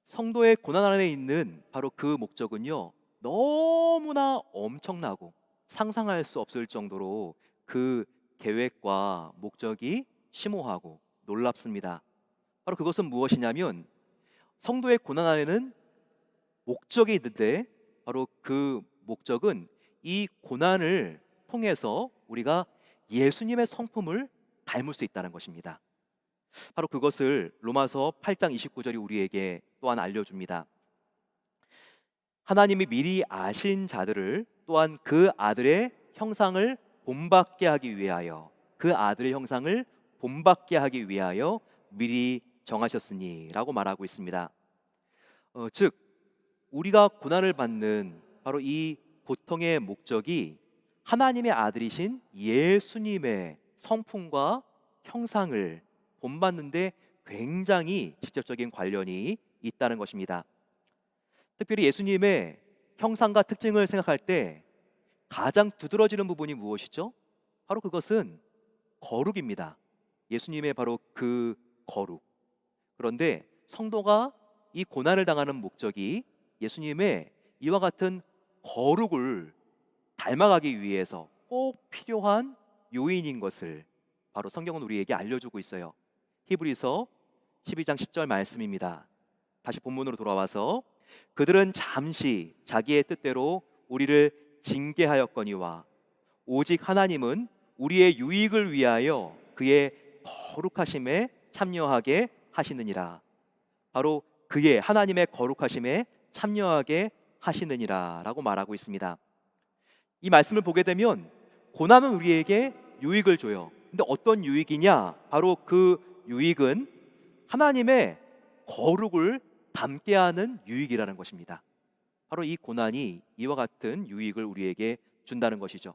성도의 고난 안에 있는 바로 그 목적은요, 너무나 엄청나고 상상할 수 없을 정도로 그 계획과 목적이 심오하고 놀랍습니다. 바로 그것은 무엇이냐면, 성도의 고난 안에는 목적이 있는데 바로 그 목적은 이 고난을 통해서 우리가 예수님의 성품을 닮을 수 있다는 것입니다. 바로 그것을 로마서 8장 29절이 우리에게 또한 알려줍니다. 하나님이 미리 아신 자들을 또한 그 아들의 형상을 본받게 하기 위하여, 그 아들의 형상을 본받게 하기 위하여 미리 정하셨으니 라고 말하고 있습니다. 즉 우리가 고난을 받는 바로 이 고통의 목적이 하나님의 아들이신 예수님의 성품과 형상을 본받는데 굉장히 직접적인 관련이 있다는 것입니다. 특별히 예수님의 형상과 특징을 생각할 때 가장 두드러지는 부분이 무엇이죠? 바로 그것은 거룩입니다. 예수님의 바로 그 거룩, 그런데 성도가 이 고난을 당하는 목적이 예수님의 이와 같은 거룩을 닮아가기 위해서 꼭 필요한 요인인 것을 바로 성경은 우리에게 알려주고 있어요. 히브리서 12장 10절 말씀입니다. 다시 본문으로 돌아와서 그들은 잠시 자기의 뜻대로 우리를 징계하였거니와 오직 하나님은 우리의 유익을 위하여 그의 거룩하심에 참여하게 하시느니라. 바로 그의 하나님의 거룩하심에 참여하게 하시느니라 라고 말하고 있습니다. 이 말씀을 보게 되면 고난은 우리에게 유익을 줘요. 근데 어떤 유익이냐? 바로 그 유익은 하나님의 거룩을 담게 하는 유익이라는 것입니다. 바로 이 고난이 이와 같은 유익을 우리에게 준다는 것이죠.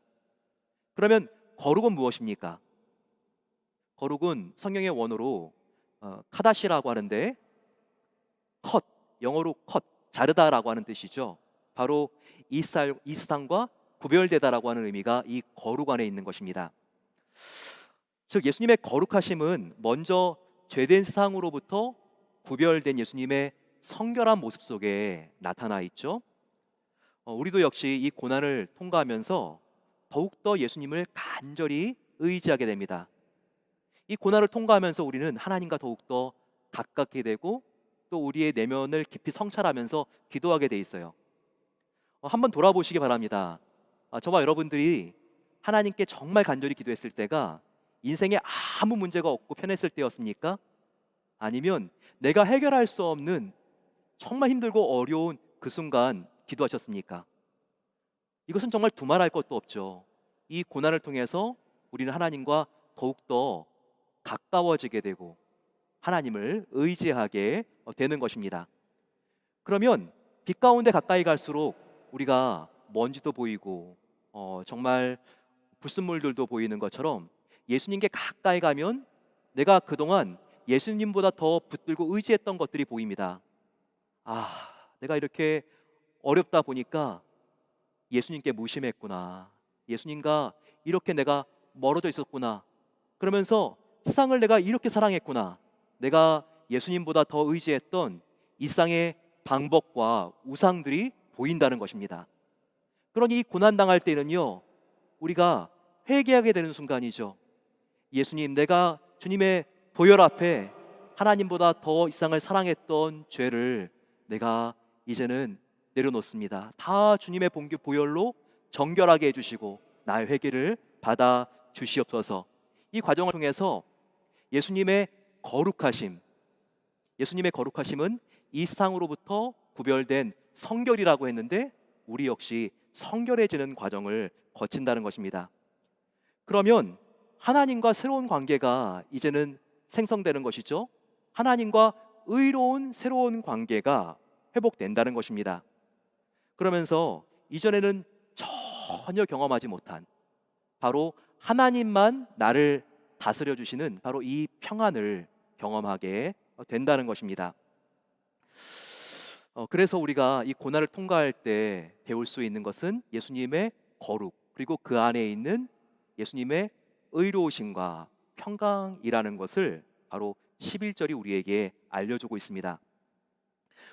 그러면 거룩은 무엇입니까? 거룩은 성경의 원어로 카다시라고 하는데 컷, 영어로 컷, 자르다라고 하는 뜻이죠. 바로 이 세상과 구별되다라고 하는 의미가 이 거룩 안에 있는 것입니다. 즉 예수님의 거룩하심은 먼저 죄된 세상으로부터 구별된 예수님의 성결한 모습 속에 나타나 있죠. 우리도 역시 이 고난을 통과하면서 더욱더 예수님을 간절히 의지하게 됩니다. 이 고난을 통과하면서 우리는 하나님과 더욱더 가깝게 되고 또 우리의 내면을 깊이 성찰하면서 기도하게 돼 있어요. 한번 돌아보시기 바랍니다. 저와 여러분들이 하나님께 정말 간절히 기도했을 때가 인생에 아무 문제가 없고 편했을 때였습니까? 아니면 내가 해결할 수 없는 정말 힘들고 어려운 그 순간 기도하셨습니까? 이것은 정말 두말할 것도 없죠. 이 고난을 통해서 우리는 하나님과 더욱더 가까워지게 되고 하나님을 의지하게 되는 것입니다. 그러면 빛 가운데 가까이 갈수록 우리가 먼지도 보이고 정말 불순물들도 보이는 것처럼 예수님께 가까이 가면 내가 그동안 예수님보다 더 붙들고 의지했던 것들이 보입니다. 내가 이렇게 어렵다 보니까 예수님께 무심했구나. 예수님과 이렇게 내가 멀어져 있었구나. 그러면서 세상을 내가 이렇게 사랑했구나. 내가 예수님보다 더 의지했던 이 세상의 방법과 우상들이 보인다는 것입니다. 그러니 이 고난당할 때는요, 우리가 회개하게 되는 순간이죠. 예수님, 내가 주님의 보혈 앞에 하나님보다 더 이 세상을 사랑했던 죄를 내가 이제는 내려놓습니다. 다 주님의 보혈로 정결하게 해주시고 나의 회개를 받아 주시옵소서. 이 과정을 통해서 예수님의 거룩하심은 이 세상으로부터 구별된 성결이라고 했는데 우리 역시 성결해지는 과정을 거친다는 것입니다. 그러면 하나님과 새로운 관계가 이제는 생성되는 것이죠. 하나님과 의로운 새로운 관계가 회복된다는 것입니다. 그러면서 이전에는 전혀 경험하지 못한 바로 하나님만 나를 다스려 주시는 바로 이 평안을 경험하게 된다는 것입니다. 그래서 우리가 이 고난을 통과할 때 배울 수 있는 것은 예수님의 거룩, 그리고 그 안에 있는 예수님의 의로우심과 평강이라는 것을 바로 11절이 우리에게 알려주고 있습니다.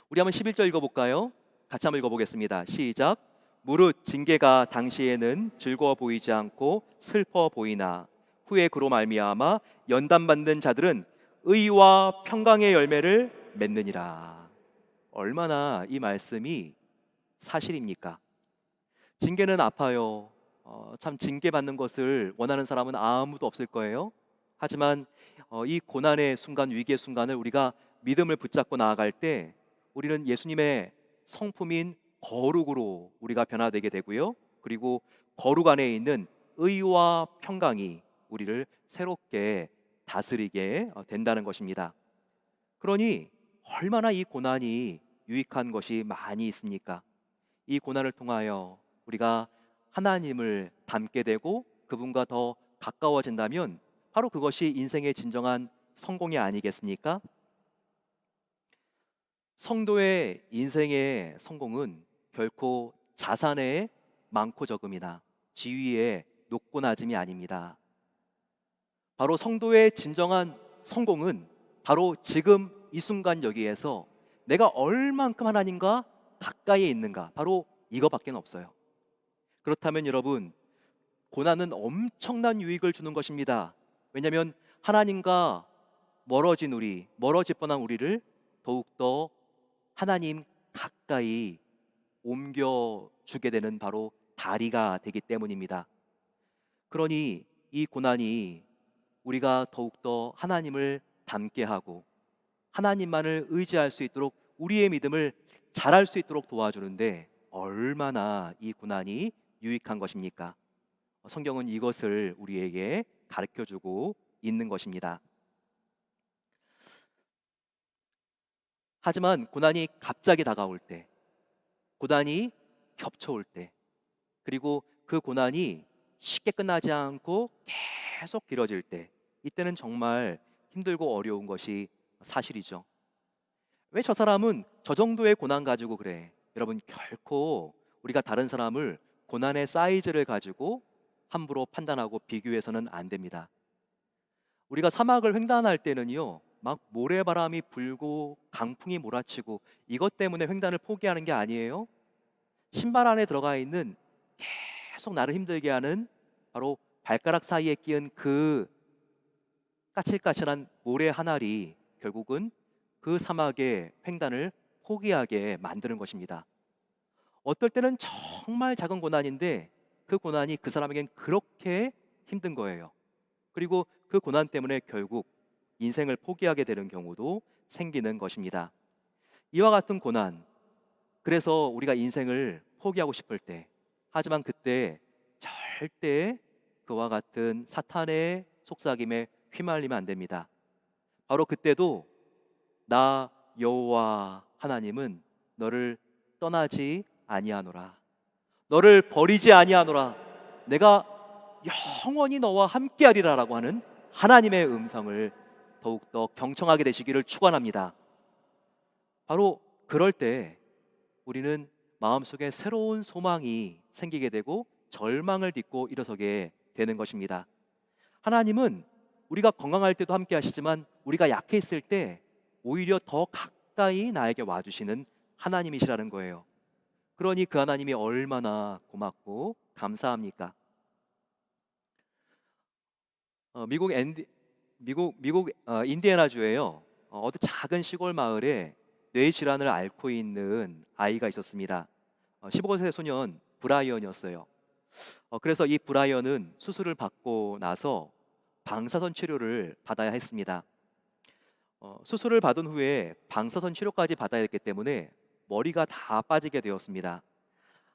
우리 한번 11절 읽어볼까요? 같이 한번 읽어보겠습니다. 시작. 무릇 징계가 당시에는 즐거워 보이지 않고 슬퍼 보이나 후에 그로 말미암아 연단받는 자들은 의와 평강의 열매를 맺느니라. 얼마나 이 말씀이 사실입니까? 징계는 아파요. 참 징계받는 것을 원하는 사람은 아무도 없을 거예요. 하지만 이 고난의 순간, 위기의 순간을 우리가 믿음을 붙잡고 나아갈 때 우리는 예수님의 성품인 거룩으로 우리가 변화되게 되고요. 그리고 거룩 안에 있는 의와 평강이 우리를 새롭게 다스리게 된다는 것입니다. 그러니 얼마나 이 고난이 유익한 것이 많이 있습니까? 이 고난을 통하여 우리가 하나님을 닮게 되고 그분과 더 가까워진다면 바로 그것이 인생의 진정한 성공이 아니겠습니까? 성도의 인생의 성공은 결코 자산의 많고 적음이나 지위의 높고 낮음이 아닙니다. 바로 성도의 진정한 성공은 바로 지금 이 순간 여기에서 내가 얼만큼 하나님과 가까이에 있는가, 바로 이거밖에 없어요. 그렇다면 여러분, 고난은 엄청난 유익을 주는 것입니다. 왜냐하면 하나님과 멀어질 뻔한 우리를 더욱더 하나님 가까이 옮겨주게 되는 바로 다리가 되기 때문입니다. 그러니 이 고난이 우리가 더욱더 하나님을 닮게 하고 하나님만을 의지할 수 있도록 우리의 믿음을 잘할 수 있도록 도와주는데 얼마나 이 고난이 유익한 것입니까? 성경은 이것을 우리에게 가르쳐주고 있는 것입니다. 하지만 고난이 갑자기 다가올 때, 고난이 겹쳐올 때, 그리고 그 고난이 쉽게 끝나지 않고 계속 길어질 때, 이때는 정말 힘들고 어려운 것이 사실이죠. 왜 저 사람은 저 정도의 고난 가지고 그래? 여러분, 결코 우리가 다른 사람을 고난의 사이즈를 가지고 함부로 판단하고 비교해서는 안 됩니다. 우리가 사막을 횡단할 때는요, 막 모래바람이 불고 강풍이 몰아치고 이것 때문에 횡단을 포기하는 게 아니에요. 신발 안에 들어가 있는 계속 나를 힘들게 하는 바로 발가락 사이에 끼은 그 까칠까칠한 모래 한 알이 결국은 그 사막의 횡단을 포기하게 만드는 것입니다. 어떨 때는 정말 작은 고난인데 그 고난이 그 사람에겐 그렇게 힘든 거예요. 그리고 그 고난 때문에 결국 인생을 포기하게 되는 경우도 생기는 것입니다. 이와 같은 고난, 그래서 우리가 인생을 포기하고 싶을 때, 하지만 그때 절대 그와 같은 사탄의 속삭임에 휘말리면 안 됩니다. 바로 그때도 나 여호와 하나님은 너를 떠나지 아니하노라, 너를 버리지 아니하노라, 내가 영원히 너와 함께하리라라고 하는 하나님의 음성을 더욱더 경청하게 되시기를 축원합니다. 바로 그럴 때 우리는 마음속에 새로운 소망이 생기게 되고 절망을 딛고 일어서게 되는 것입니다. 하나님은 우리가 건강할 때도 함께 하시지만 우리가 약해 있을 때 오히려 더 가까이 나에게 와주시는 하나님이시라는 거예요. 그러니 그 하나님이 얼마나 고맙고 감사합니까? 미국 인디애나주에요. 어느 작은 시골 마을에 뇌 질환을 앓고 있는 아이가 있었습니다. 15세 소년 브라이언이었어요. 그래서 이 브라이언은 수술을 받고 나서 방사선 치료를 받아야 했습니다. 수술을 받은 후에 방사선 치료까지 받아야 했기 때문에 머리가 다 빠지게 되었습니다.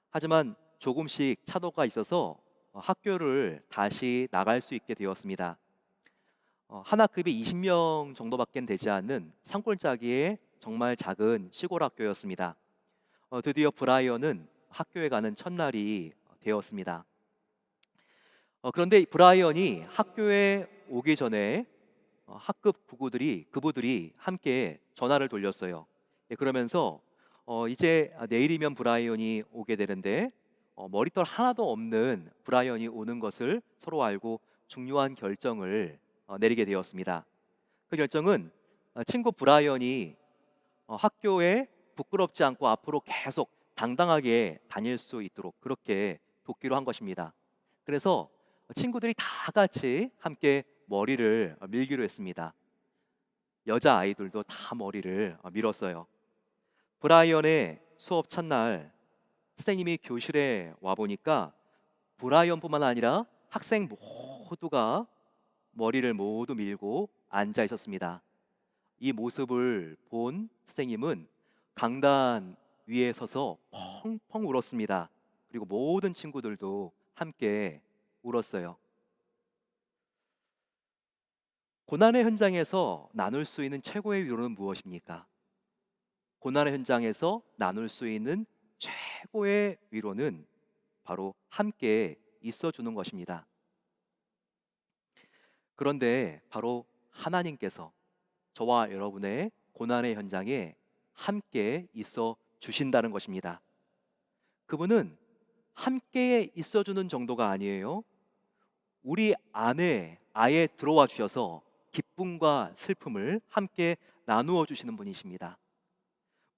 하지만 조금씩 차도가 있어서 학교를 다시 나갈 수 있게 되었습니다. 한 학급이 20명 정도밖에 되지 않는 산골짜기의 정말 작은 시골 학교였습니다. 드디어 브라이언은 학교에 가는 첫날이 되었습니다. 그런데 브라이언이 학교에 오기 전에 학급 그부들이 함께 전화를 돌렸어요. 그러면서 이제 내일이면 브라이언이 오게 되는데 머리털 하나도 없는 브라이언이 오는 것을 서로 알고 중요한 결정을 내리게 되었습니다. 그 결정은 친구 브라이언이 학교에 부끄럽지 않고 앞으로 계속 당당하게 다닐 수 있도록 그렇게 돕기로 한 것입니다. 그래서 친구들이 다 같이 함께 머리를 밀기로 했습니다. 여자 아이들도 다 머리를 밀었어요. 브라이언의 수업 첫날 선생님이 교실에 와 보니까 브라이언뿐만 아니라 학생 모두가 머리를 모두 밀고 앉아 있었습니다. 이 모습을 본 선생님은 강단 위에 서서 펑펑 울었습니다. 그리고 모든 친구들도 함께 울었어요. 고난의 현장에서 나눌 수 있는 최고의 위로는 무엇입니까? 고난의 현장에서 나눌 수 있는 최고의 위로는 바로 함께 있어주는 것입니다. 그런데 바로 하나님께서 저와 여러분의 고난의 현장에 함께 있어 주신다는 것입니다. 그분은 함께 있어주는 정도가 아니에요. 우리 안에 아예 들어와 주셔서 기쁨과 슬픔을 함께 나누어 주시는 분이십니다.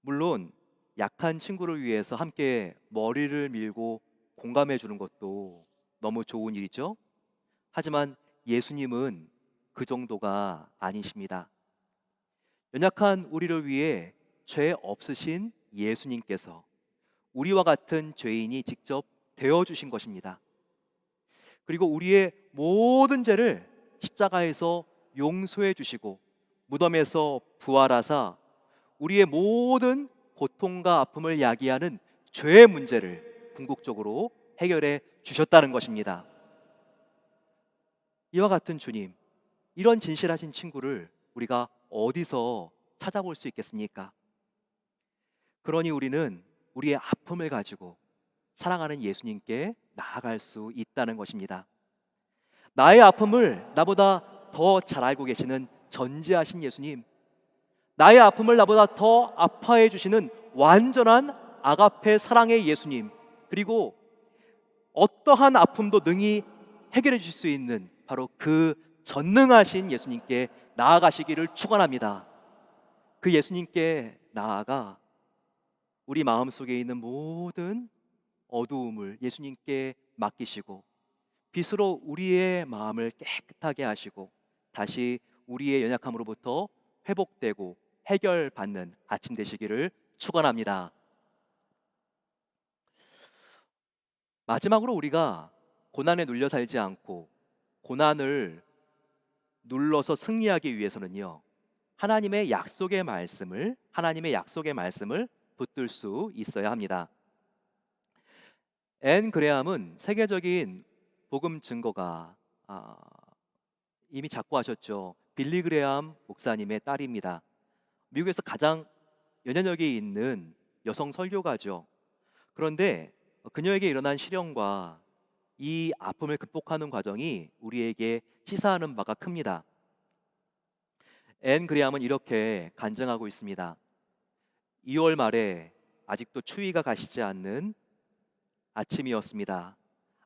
물론 약한 친구를 위해서 함께 머리를 밀고 공감해 주는 것도 너무 좋은 일이죠. 하지만 예수님은 그 정도가 아니십니다. 연약한 우리를 위해 죄 없으신 예수님께서 우리와 같은 죄인이 직접 되어 주신 것입니다. 그리고 우리의 모든 죄를 십자가에서 용서해 주시고 무덤에서 부활하사 우리의 모든 고통과 아픔을 야기하는 죄의 문제를 궁극적으로 해결해 주셨다는 것입니다. 이와 같은 주님, 이런 진실하신 친구를 우리가 어디서 찾아볼 수 있겠습니까? 그러니 우리는 우리의 아픔을 가지고 사랑하는 예수님께 나아갈 수 있다는 것입니다. 나의 아픔을 나보다 더 잘 알고 계시는 전지하신 예수님, 나의 아픔을 나보다 더 아파해 주시는 완전한 아가페 사랑의 예수님, 그리고 어떠한 아픔도 능히 해결해 주실 수 있는 바로 그 전능하신 예수님께 나아가시기를 축원합니다. 그 예수님께 나아가 우리 마음속에 있는 모든 어두움을 예수님께 맡기시고 빛으로 우리의 마음을 깨끗하게 하시고 다시 우리의 연약함으로부터 회복되고 해결받는 아침 되시기를 축원합니다. 마지막으로 우리가 고난에 눌려 살지 않고 고난을 눌러서 승리하기 위해서는요, 하나님의 약속의 말씀을 붙들 수 있어야 합니다. 앤 그레함은 세계적인 복음 증거가 이미 작고하셨죠. 빌리 그레함 목사님의 딸입니다. 미국에서 가장 영향력이 있는 여성 설교가죠. 그런데 그녀에게 일어난 시련과 이 아픔을 극복하는 과정이 우리에게 시사하는 바가 큽니다. 앤 그레함은 이렇게 간증하고 있습니다. 2월 말에 아직도 추위가 가시지 않는 아침이었습니다.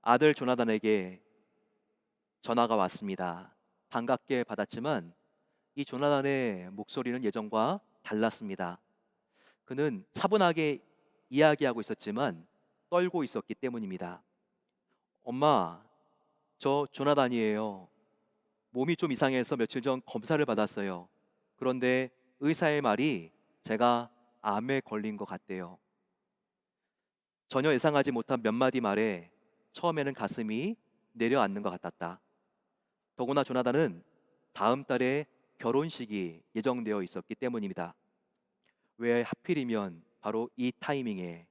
아들 조나단에게 전화가 왔습니다. 반갑게 받았지만 이 조나단의 목소리는 예전과 달랐습니다. 그는 차분하게 이야기하고 있었지만 떨고 있었기 때문입니다. 엄마, 저 조나단이에요. 몸이 좀 이상해서 며칠 전 검사를 받았어요. 그런데 의사의 말이 제가 암에 걸린 것 같대요. 전혀 예상하지 못한 몇 마디 말에 처음에는 가슴이 내려앉는 것 같았다. 더구나 조나단은 다음 달에 결혼식이 예정되어 있었기 때문입니다. 왜 하필이면 바로 이 타이밍에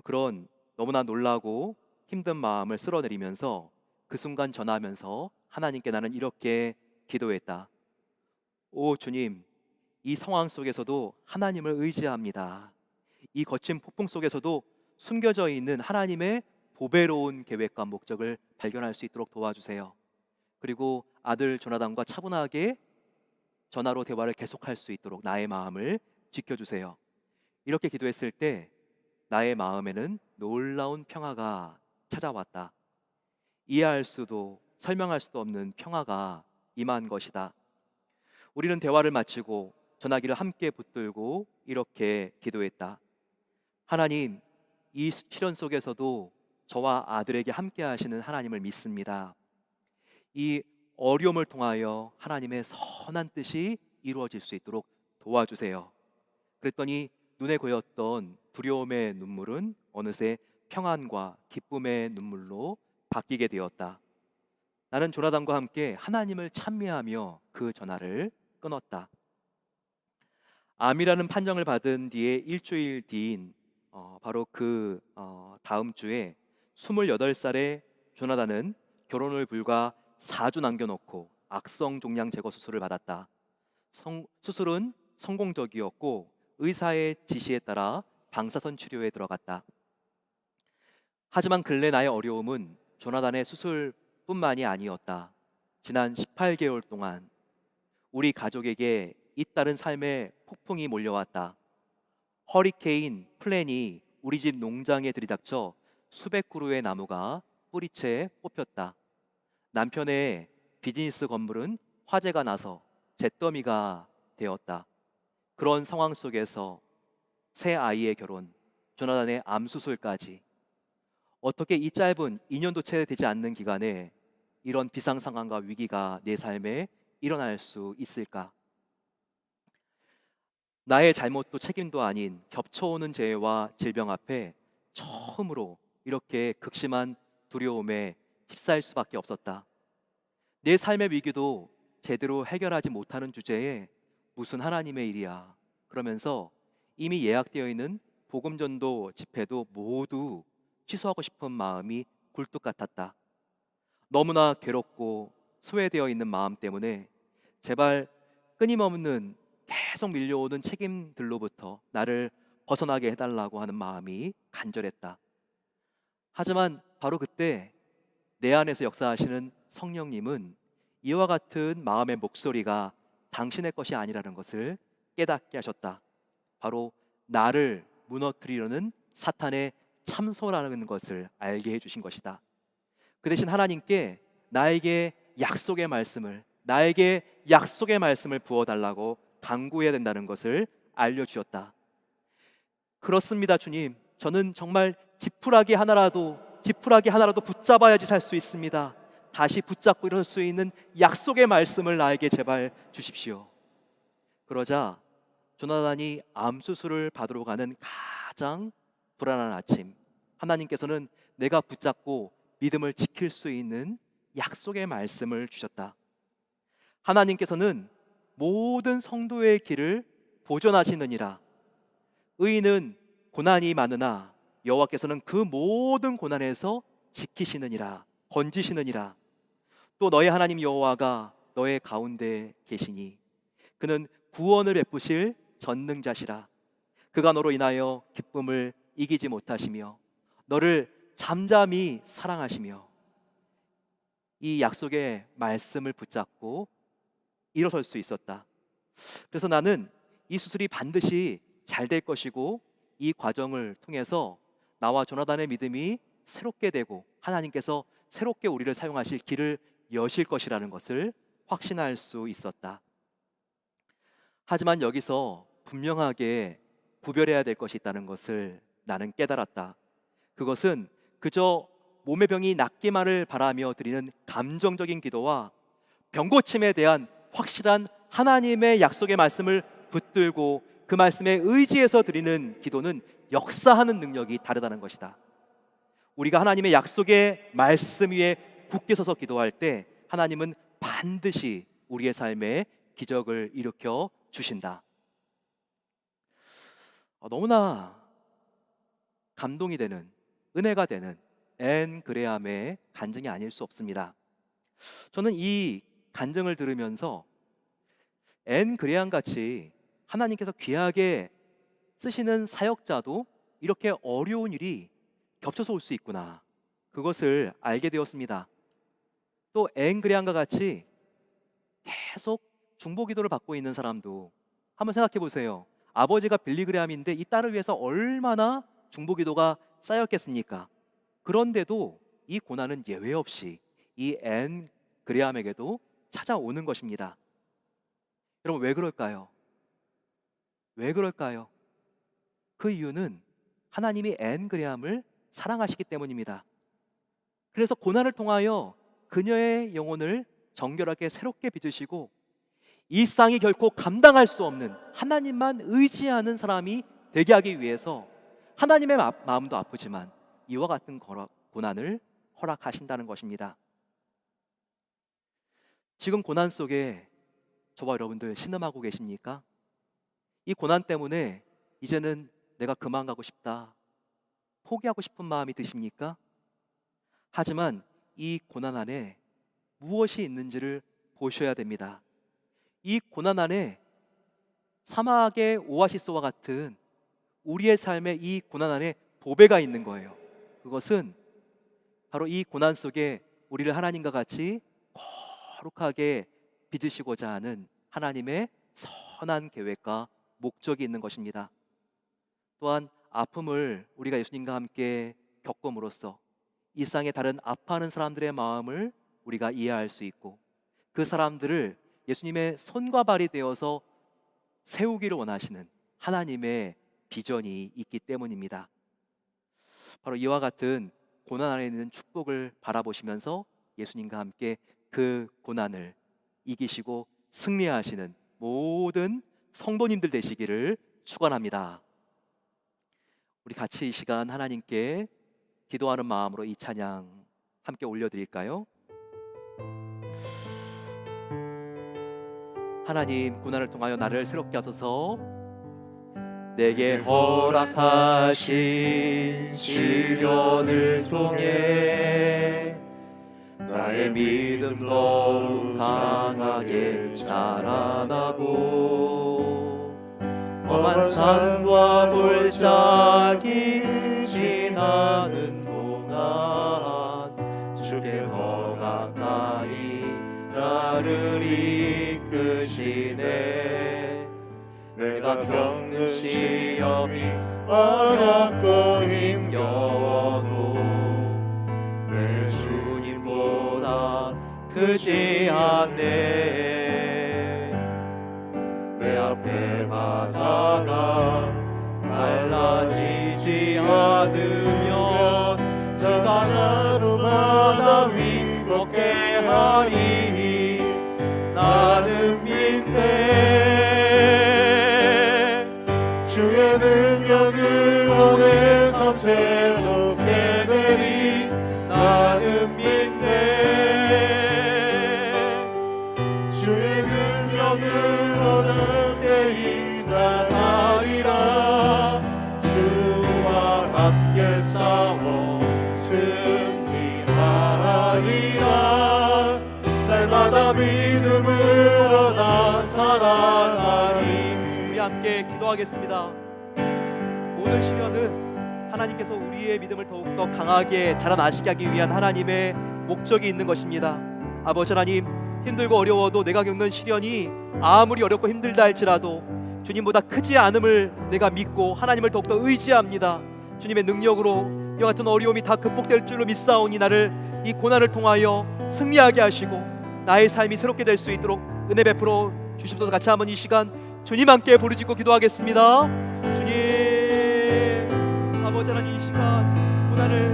그런 너무나 놀라고 힘든 마음을 쓸어내리면서 그 순간 전하면서 하나님께 나는 이렇게 기도했다. 오 주님, 이 상황 속에서도 하나님을 의지합니다. 이 거친 폭풍 속에서도 숨겨져 있는 하나님의 보배로운 계획과 목적을 발견할 수 있도록 도와주세요. 그리고 아들 조나단과 차분하게 전화로 대화를 계속할 수 있도록 나의 마음을 지켜주세요. 이렇게 기도했을 때 나의 마음에는 놀라운 평화가 찾아왔다. 이해할 수도 설명할 수도 없는 평화가 임한 것이다. 우리는 대화를 마치고 전화기를 함께 붙들고 이렇게 기도했다. 하나님, 이 시련 속에서도 저와 아들에게 함께 하시는 하나님을 믿습니다. 이 어려움을 통하여 하나님의 선한 뜻이 이루어질 수 있도록 도와주세요. 그랬더니 눈에 고였던 두려움의 눈물은 어느새 평안과 기쁨의 눈물로 바뀌게 되었다. 나는 조나단과 함께 하나님을 찬미하며 그 전화를 끊었다. 암이라는 판정을 받은 뒤에 일주일 뒤인 바로 그 다음 주에 28살의 조나단은 결혼을 불과 4주 남겨놓고 악성 종양 제거 수술을 받았다. 수술은 성공적이었고 의사의 지시에 따라 방사선 치료에 들어갔다. 하지만 근래 나의 어려움은 조나단의 수술뿐만이 아니었다. 지난 18개월 동안 우리 가족에게 잇따른 삶의 폭풍이 몰려왔다. 허리케인 플랜이 우리 집 농장에 들이닥쳐 수백 그루의 나무가 뿌리채 뽑혔다. 남편의 비즈니스 건물은 화재가 나서 잿더미가 되었다. 그런 상황 속에서 새 아이의 결혼, 조나단의 암 수술까지 어떻게 이 짧은 2년도 채 되지 않는 기간에 이런 비상 상황과 위기가 내 삶에 일어날 수 있을까? 나의 잘못도 책임도 아닌 겹쳐오는 재해와 질병 앞에 처음으로 이렇게 극심한 두려움에 휩싸일 수밖에 없었다. 내 삶의 위기도 제대로 해결하지 못하는 주제에 무슨 하나님의 일이야. 그러면서 이미 예약되어 있는 복음전도 집회도 모두 취소하고 싶은 마음이 굴뚝 같았다. 너무나 괴롭고 소외되어 있는 마음 때문에 제발 끊임없는 계속 밀려오는 책임들로부터 나를 벗어나게 해달라고 하는 마음이 간절했다. 하지만 바로 그때 내 안에서 역사하시는 성령님은 이와 같은 마음의 목소리가 당신의 것이 아니라는 것을 깨닫게 하셨다. 바로 나를 무너뜨리려는 사탄의 참소라는 것을 알게 해주신 것이다. 그 대신 하나님께 나에게 약속의 말씀을 부어달라고 간구해야 된다는 것을 알려주셨다. 그렇습니다, 주님. 저는 정말 지푸라기 하나라도 붙잡아야지 살 수 있습니다. 다시 붙잡고 일어설 수 있는 약속의 말씀을 나에게 제발 주십시오. 그러자 조나단이 암 수술을 받으러 가는 가장 불안한 아침, 하나님께서는 내가 붙잡고 믿음을 지킬 수 있는 약속의 말씀을 주셨다. 하나님께서는 모든 성도의 길을 보존하시느니라. 의인은 고난이 많으나 여호와께서는 그 모든 고난에서 지키시느니라, 건지시느니라. 또 너의 하나님 여호와가 너의 가운데 계시니 그는 구원을 베푸실 전능자시라. 그가 너로 인하여 기쁨을 이기지 못하시며 너를 잠잠히 사랑하시며. 이 약속의 말씀을 붙잡고 일어설 수 있었다. 그래서 나는 이 수술이 반드시 잘 될 것이고 이 과정을 통해서 나와 조나단의 믿음이 새롭게 되고 하나님께서 새롭게 우리를 사용하실 길을 여실 것이라는 것을 확신할 수 있었다. 하지만 여기서 분명하게 구별해야 될 것이 있다는 것을 나는 깨달았다. 그것은 그저 몸의 병이 낫기만을 바라며 드리는 감정적인 기도와 병고침에 대한 확실한 하나님의 약속의 말씀을 붙들고 그 말씀에 의지해서 드리는 기도는 역사하는 능력이 다르다는 것이다. 우리가 하나님의 약속의 말씀 위에 굳게 서서 기도할 때 하나님은 반드시 우리의 삶에 기적을 일으켜 주신다. 너무나 감동이 되는, 은혜가 되는 앤 그레암의 간증이 아닐 수 없습니다. 저는 이 간증을 들으면서 앤 그레암 같이 하나님께서 귀하게 쓰시는 사역자도 이렇게 어려운 일이 겹쳐서 올 수 있구나, 그것을 알게 되었습니다. 또 앤 그레암과 같이 계속 중보기도를 받고 있는 사람도 한번 생각해 보세요. 아버지가 빌리 그레암인데 이 딸을 위해서 얼마나 중보기도가 쌓였겠습니까? 그런데도 이 고난은 예외 없이 이 앤 그레암에게도 찾아오는 것입니다. 여러분, 왜 그럴까요? 왜 그럴까요? 그 이유는 하나님이 앤 그레암을 사랑하시기 때문입니다. 그래서 고난을 통하여 그녀의 영혼을 정결하게 새롭게 빚으시고 이 세상이 결코 감당할 수 없는 하나님만 의지하는 사람이 되게 하기 위해서 하나님의 마음도 아프지만 이와 같은 고난을 허락하신다는 것입니다. 지금 고난 속에 저와 여러분들 신음하고 계십니까? 이 고난 때문에 이제는 내가 그만 가고 싶다, 포기하고 싶은 마음이 드십니까? 하지만 이 고난 안에 무엇이 있는지를 보셔야 됩니다. 이 고난 안에 사막의 오아시스와 같은 우리의 삶의 이 고난 안에 보배가 있는 거예요. 그것은 바로 이 고난 속에 우리를 하나님과 같이 거룩하게 빚으시고자 하는 하나님의 선한 계획과 목적이 있는 것입니다. 또한 아픔을 우리가 예수님과 함께 겪음으로써 이 세상의 다른 아파하는 사람들의 마음을 우리가 이해할 수 있고 그 사람들을 예수님의 손과 발이 되어서 세우기를 원하시는 하나님의 비전이 있기 때문입니다. 바로 이와 같은 고난 안에 있는 축복을 바라보시면서 예수님과 함께 그 고난을 이기시고 승리하시는 모든 성도님들 되시기를 축원합니다. 우리 같이 이 시간 하나님께 기도하는 마음으로 이 찬양 함께 올려드릴까요? 하나님, 고난을 통하여 나를 새롭게 하소서. 내게 허락하신 시련을 통해 나의 믿음 더욱 강하게 자라나고 험한 산과 골짜기 지나는 동안 주께 더 가까이 나를 이끄시네. 내가 겪는 시험이 어렵고 힘겨워도 내 주님보다 크지 않네. 내 앞에 바다가 갈라지지 않으면 주가 나루마다 위롭게 하리. 나는 믿네. 주의 능력으로 내 삶 새롭게 되리. 나는 믿네. 주의 능력으로 함께 나가리라. 주와 함께 싸워 승리하리라. 날마다 믿음으로 나 살아가리. 우리 함께 기도하겠습니다. 모든 시련은 하나님께서 우리의 믿음을 더욱더 강하게 자라나시게 하기 위한 하나님의 목적이 있는 것입니다. 아버지 하나님, 힘들고 어려워도 내가 겪는 시련이 아무리 어렵고 힘들다 할지라도 주님보다 크지 않음을 내가 믿고 하나님을 더욱더 의지합니다. 주님의 능력으로 이와 같은 어려움이 다 극복될 줄로 믿사오니 나를 이 고난을 통하여 승리하게 하시고 나의 삶이 새롭게 될 수 있도록 은혜 베풀어 주시옵소서. 같이 한번 이 시간 주님 함께 부르짖고 기도하겠습니다. 주님, 아버지 하나님, 이 시간 고난을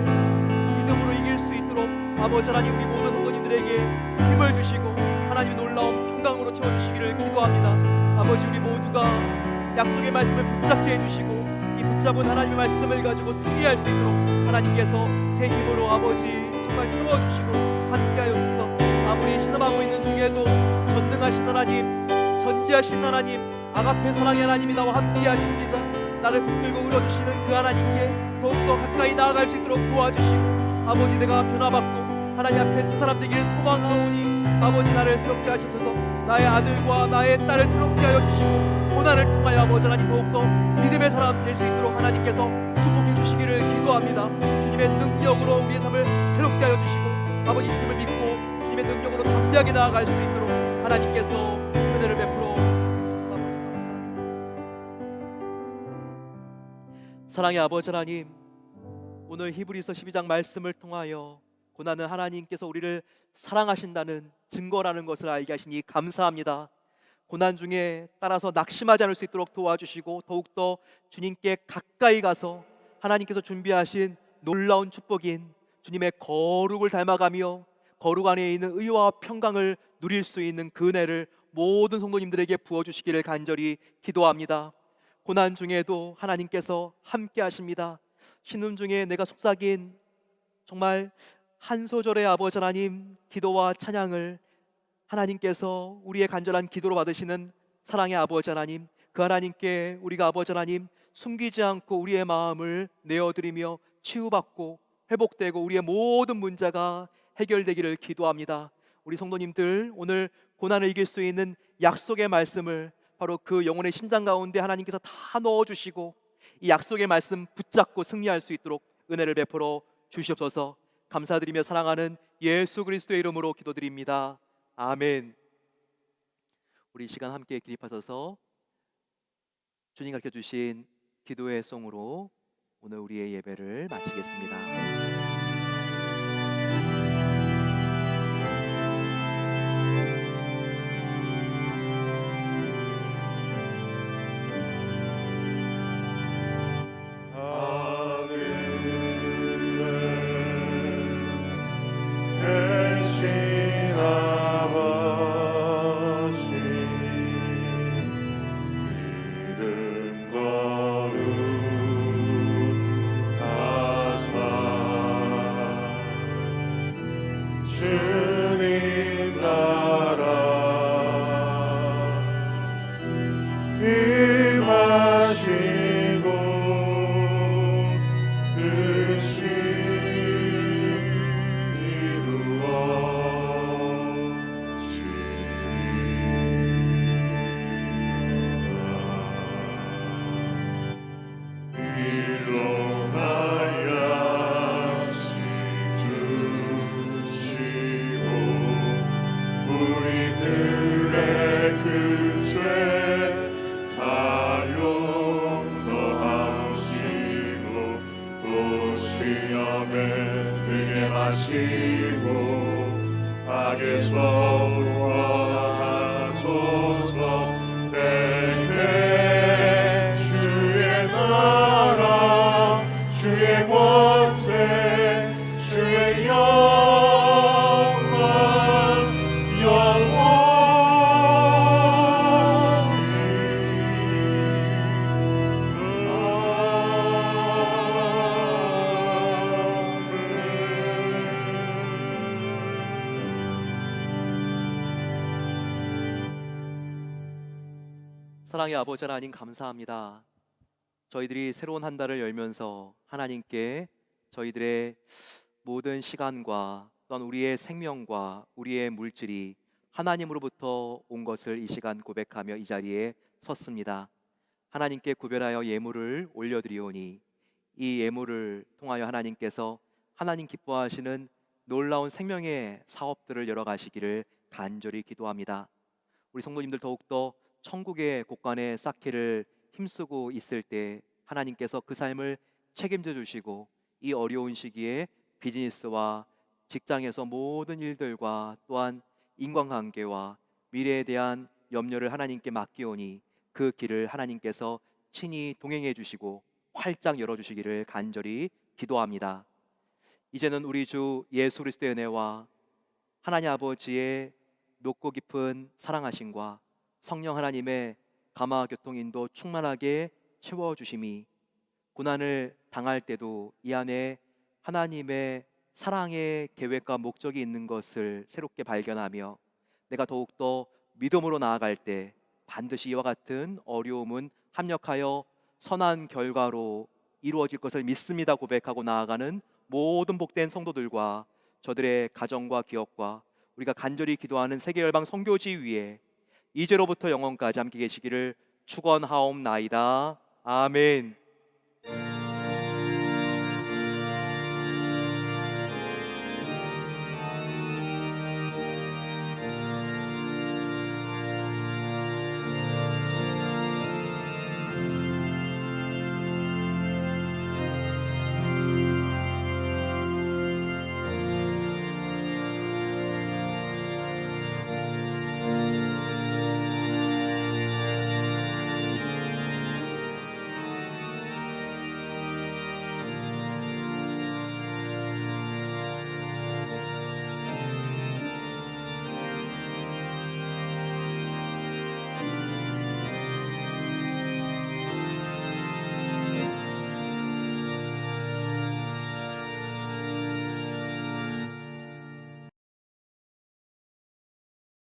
믿음으로 이길 수 있도록 아버지 하나님, 우리 모든 성도님들에게 힘을 주시고 하나님의 놀라운 평강으로 채워주시기를 기도합니다. 아버지, 우리 모두가 약속의 말씀을 붙잡게 해주시고 이 붙잡은 하나님의 말씀을 가지고 승리할 수 있도록 하나님께서 새 힘으로 아버지 정말 채워주시고 함께하여 주셔서 아무리 신음하고 있는 중에도 전능하신 하나님, 전지하신 하나님, 아가페 사랑의 하나님이 나와 함께하십니다. 나를 붙들고 울어주시는 그 하나님께 더욱더 가까이 나아갈 수 있도록 도와주시고 아버지, 내가 변화받고 하나님 앞에 새 사람 되기를 소망하오니 아버지, 나를 새롭게 하시옵소서. 나의 아들과 나의 딸을 새롭게 하여 주시고 고난을 통하여 아버지 하나님 더욱더 믿음의 사람 될 수 있도록 하나님께서 축복해 주시기를 기도합니다. 주님의 능력으로 우리의 삶을 새롭게 하여 주시고 아버지, 주님을 믿고 주님의 능력으로 담대하게 나아갈 수 있도록 하나님께서 은혜를 베풀어 주셔서 아버지 감사합니다. 사랑의 아버지 하나님, 오늘 히브리서 12장 말씀을 통하여 고난은 하나님께서 우리를 사랑하신다는 증거라는 것을 알게 하시니 감사합니다. 고난 중에 따라서 낙심하지 않을 수 있도록 도와주시고 더욱더 주님께 가까이 가서 하나님께서 준비하신 놀라운 축복인 주님의 거룩을 닮아가며 거룩 안에 있는 의와 평강을 누릴 수 있는 그 은혜를 모든 성도님들에게 부어주시기를 간절히 기도합니다. 고난 중에도 하나님께서 함께 하십니다. 신음 중에 내가 속삭인 정말 한 소절의 아버지 하나님 기도와 찬양을 하나님께서 우리의 간절한 기도로 받으시는 사랑의 아버지 하나님, 그 하나님께 우리가 아버지 하나님 숨기지 않고 우리의 마음을 내어드리며 치유받고 회복되고 우리의 모든 문제가 해결되기를 기도합니다. 우리 성도님들, 오늘 고난을 이길 수 있는 약속의 말씀을 바로 그 영혼의 심장 가운데 하나님께서 다 넣어주시고 이 약속의 말씀 붙잡고 승리할 수 있도록 은혜를 베풀어 주시옵소서. 감사드리며 사랑하는 예수 그리스도의 이름으로 기도드립니다. 아멘. 우리 이 시간 함께 기립하셔서 주님 가르쳐 주신 기도의 송으로 오늘 우리의 예배를 마치겠습니다. 주님 나라 임하시고 뜻이 우리들의 그 죄 다 용서하시고 또 시험에 들게 하시고 악에서 구원하소서. 내게 주의 나라 주의 권세 주의 영광 영원히 사랑의 아버지 하나님 감사합니다. 저희들이 새로운 한 달을 열면서 하나님께 저희들의 모든 시간과 또한 우리의 생명과 우리의 물질이 하나님으로부터 온 것을 이 시간 고백하며 이 자리에 섰습니다. 하나님께 구별하여 예물을 올려드리오니 이 예물을 통하여 하나님께서 하나님 기뻐하시는 놀라운 생명의 사업들을 열어가시기를 간절히 기도합니다. 우리 성도님들 더욱더 천국의 곳간에 쌓기를 힘쓰고 있을 때 하나님께서 그 삶을 책임져 주시고 이 어려운 시기에 비즈니스와 직장에서 모든 일들과 또한 인간관계와 미래에 대한 염려를 하나님께 맡기오니 그 길을 하나님께서 친히 동행해 주시고 활짝 열어주시기를 간절히 기도합니다. 이제는 우리 주 예수 그리스도의 은혜와 하나님 아버지의 높고 깊은 사랑하심과 성령 하나님의 감화 교통 인도 충만하게 채워주심이 고난을 당할 때도 이 안에 하나님의 사랑의 계획과 목적이 있는 것을 새롭게 발견하며 내가 더욱더 믿음으로 나아갈 때 반드시 이와 같은 어려움은 합력하여 선한 결과로 이루어질 것을 믿습니다 고백하고 나아가는 모든 복된 성도들과 저들의 가정과 기업과 우리가 간절히 기도하는 세계열방 선교지 위에 이제로부터 영원까지 함께 계시기를 축원하옵나이다. 아멘.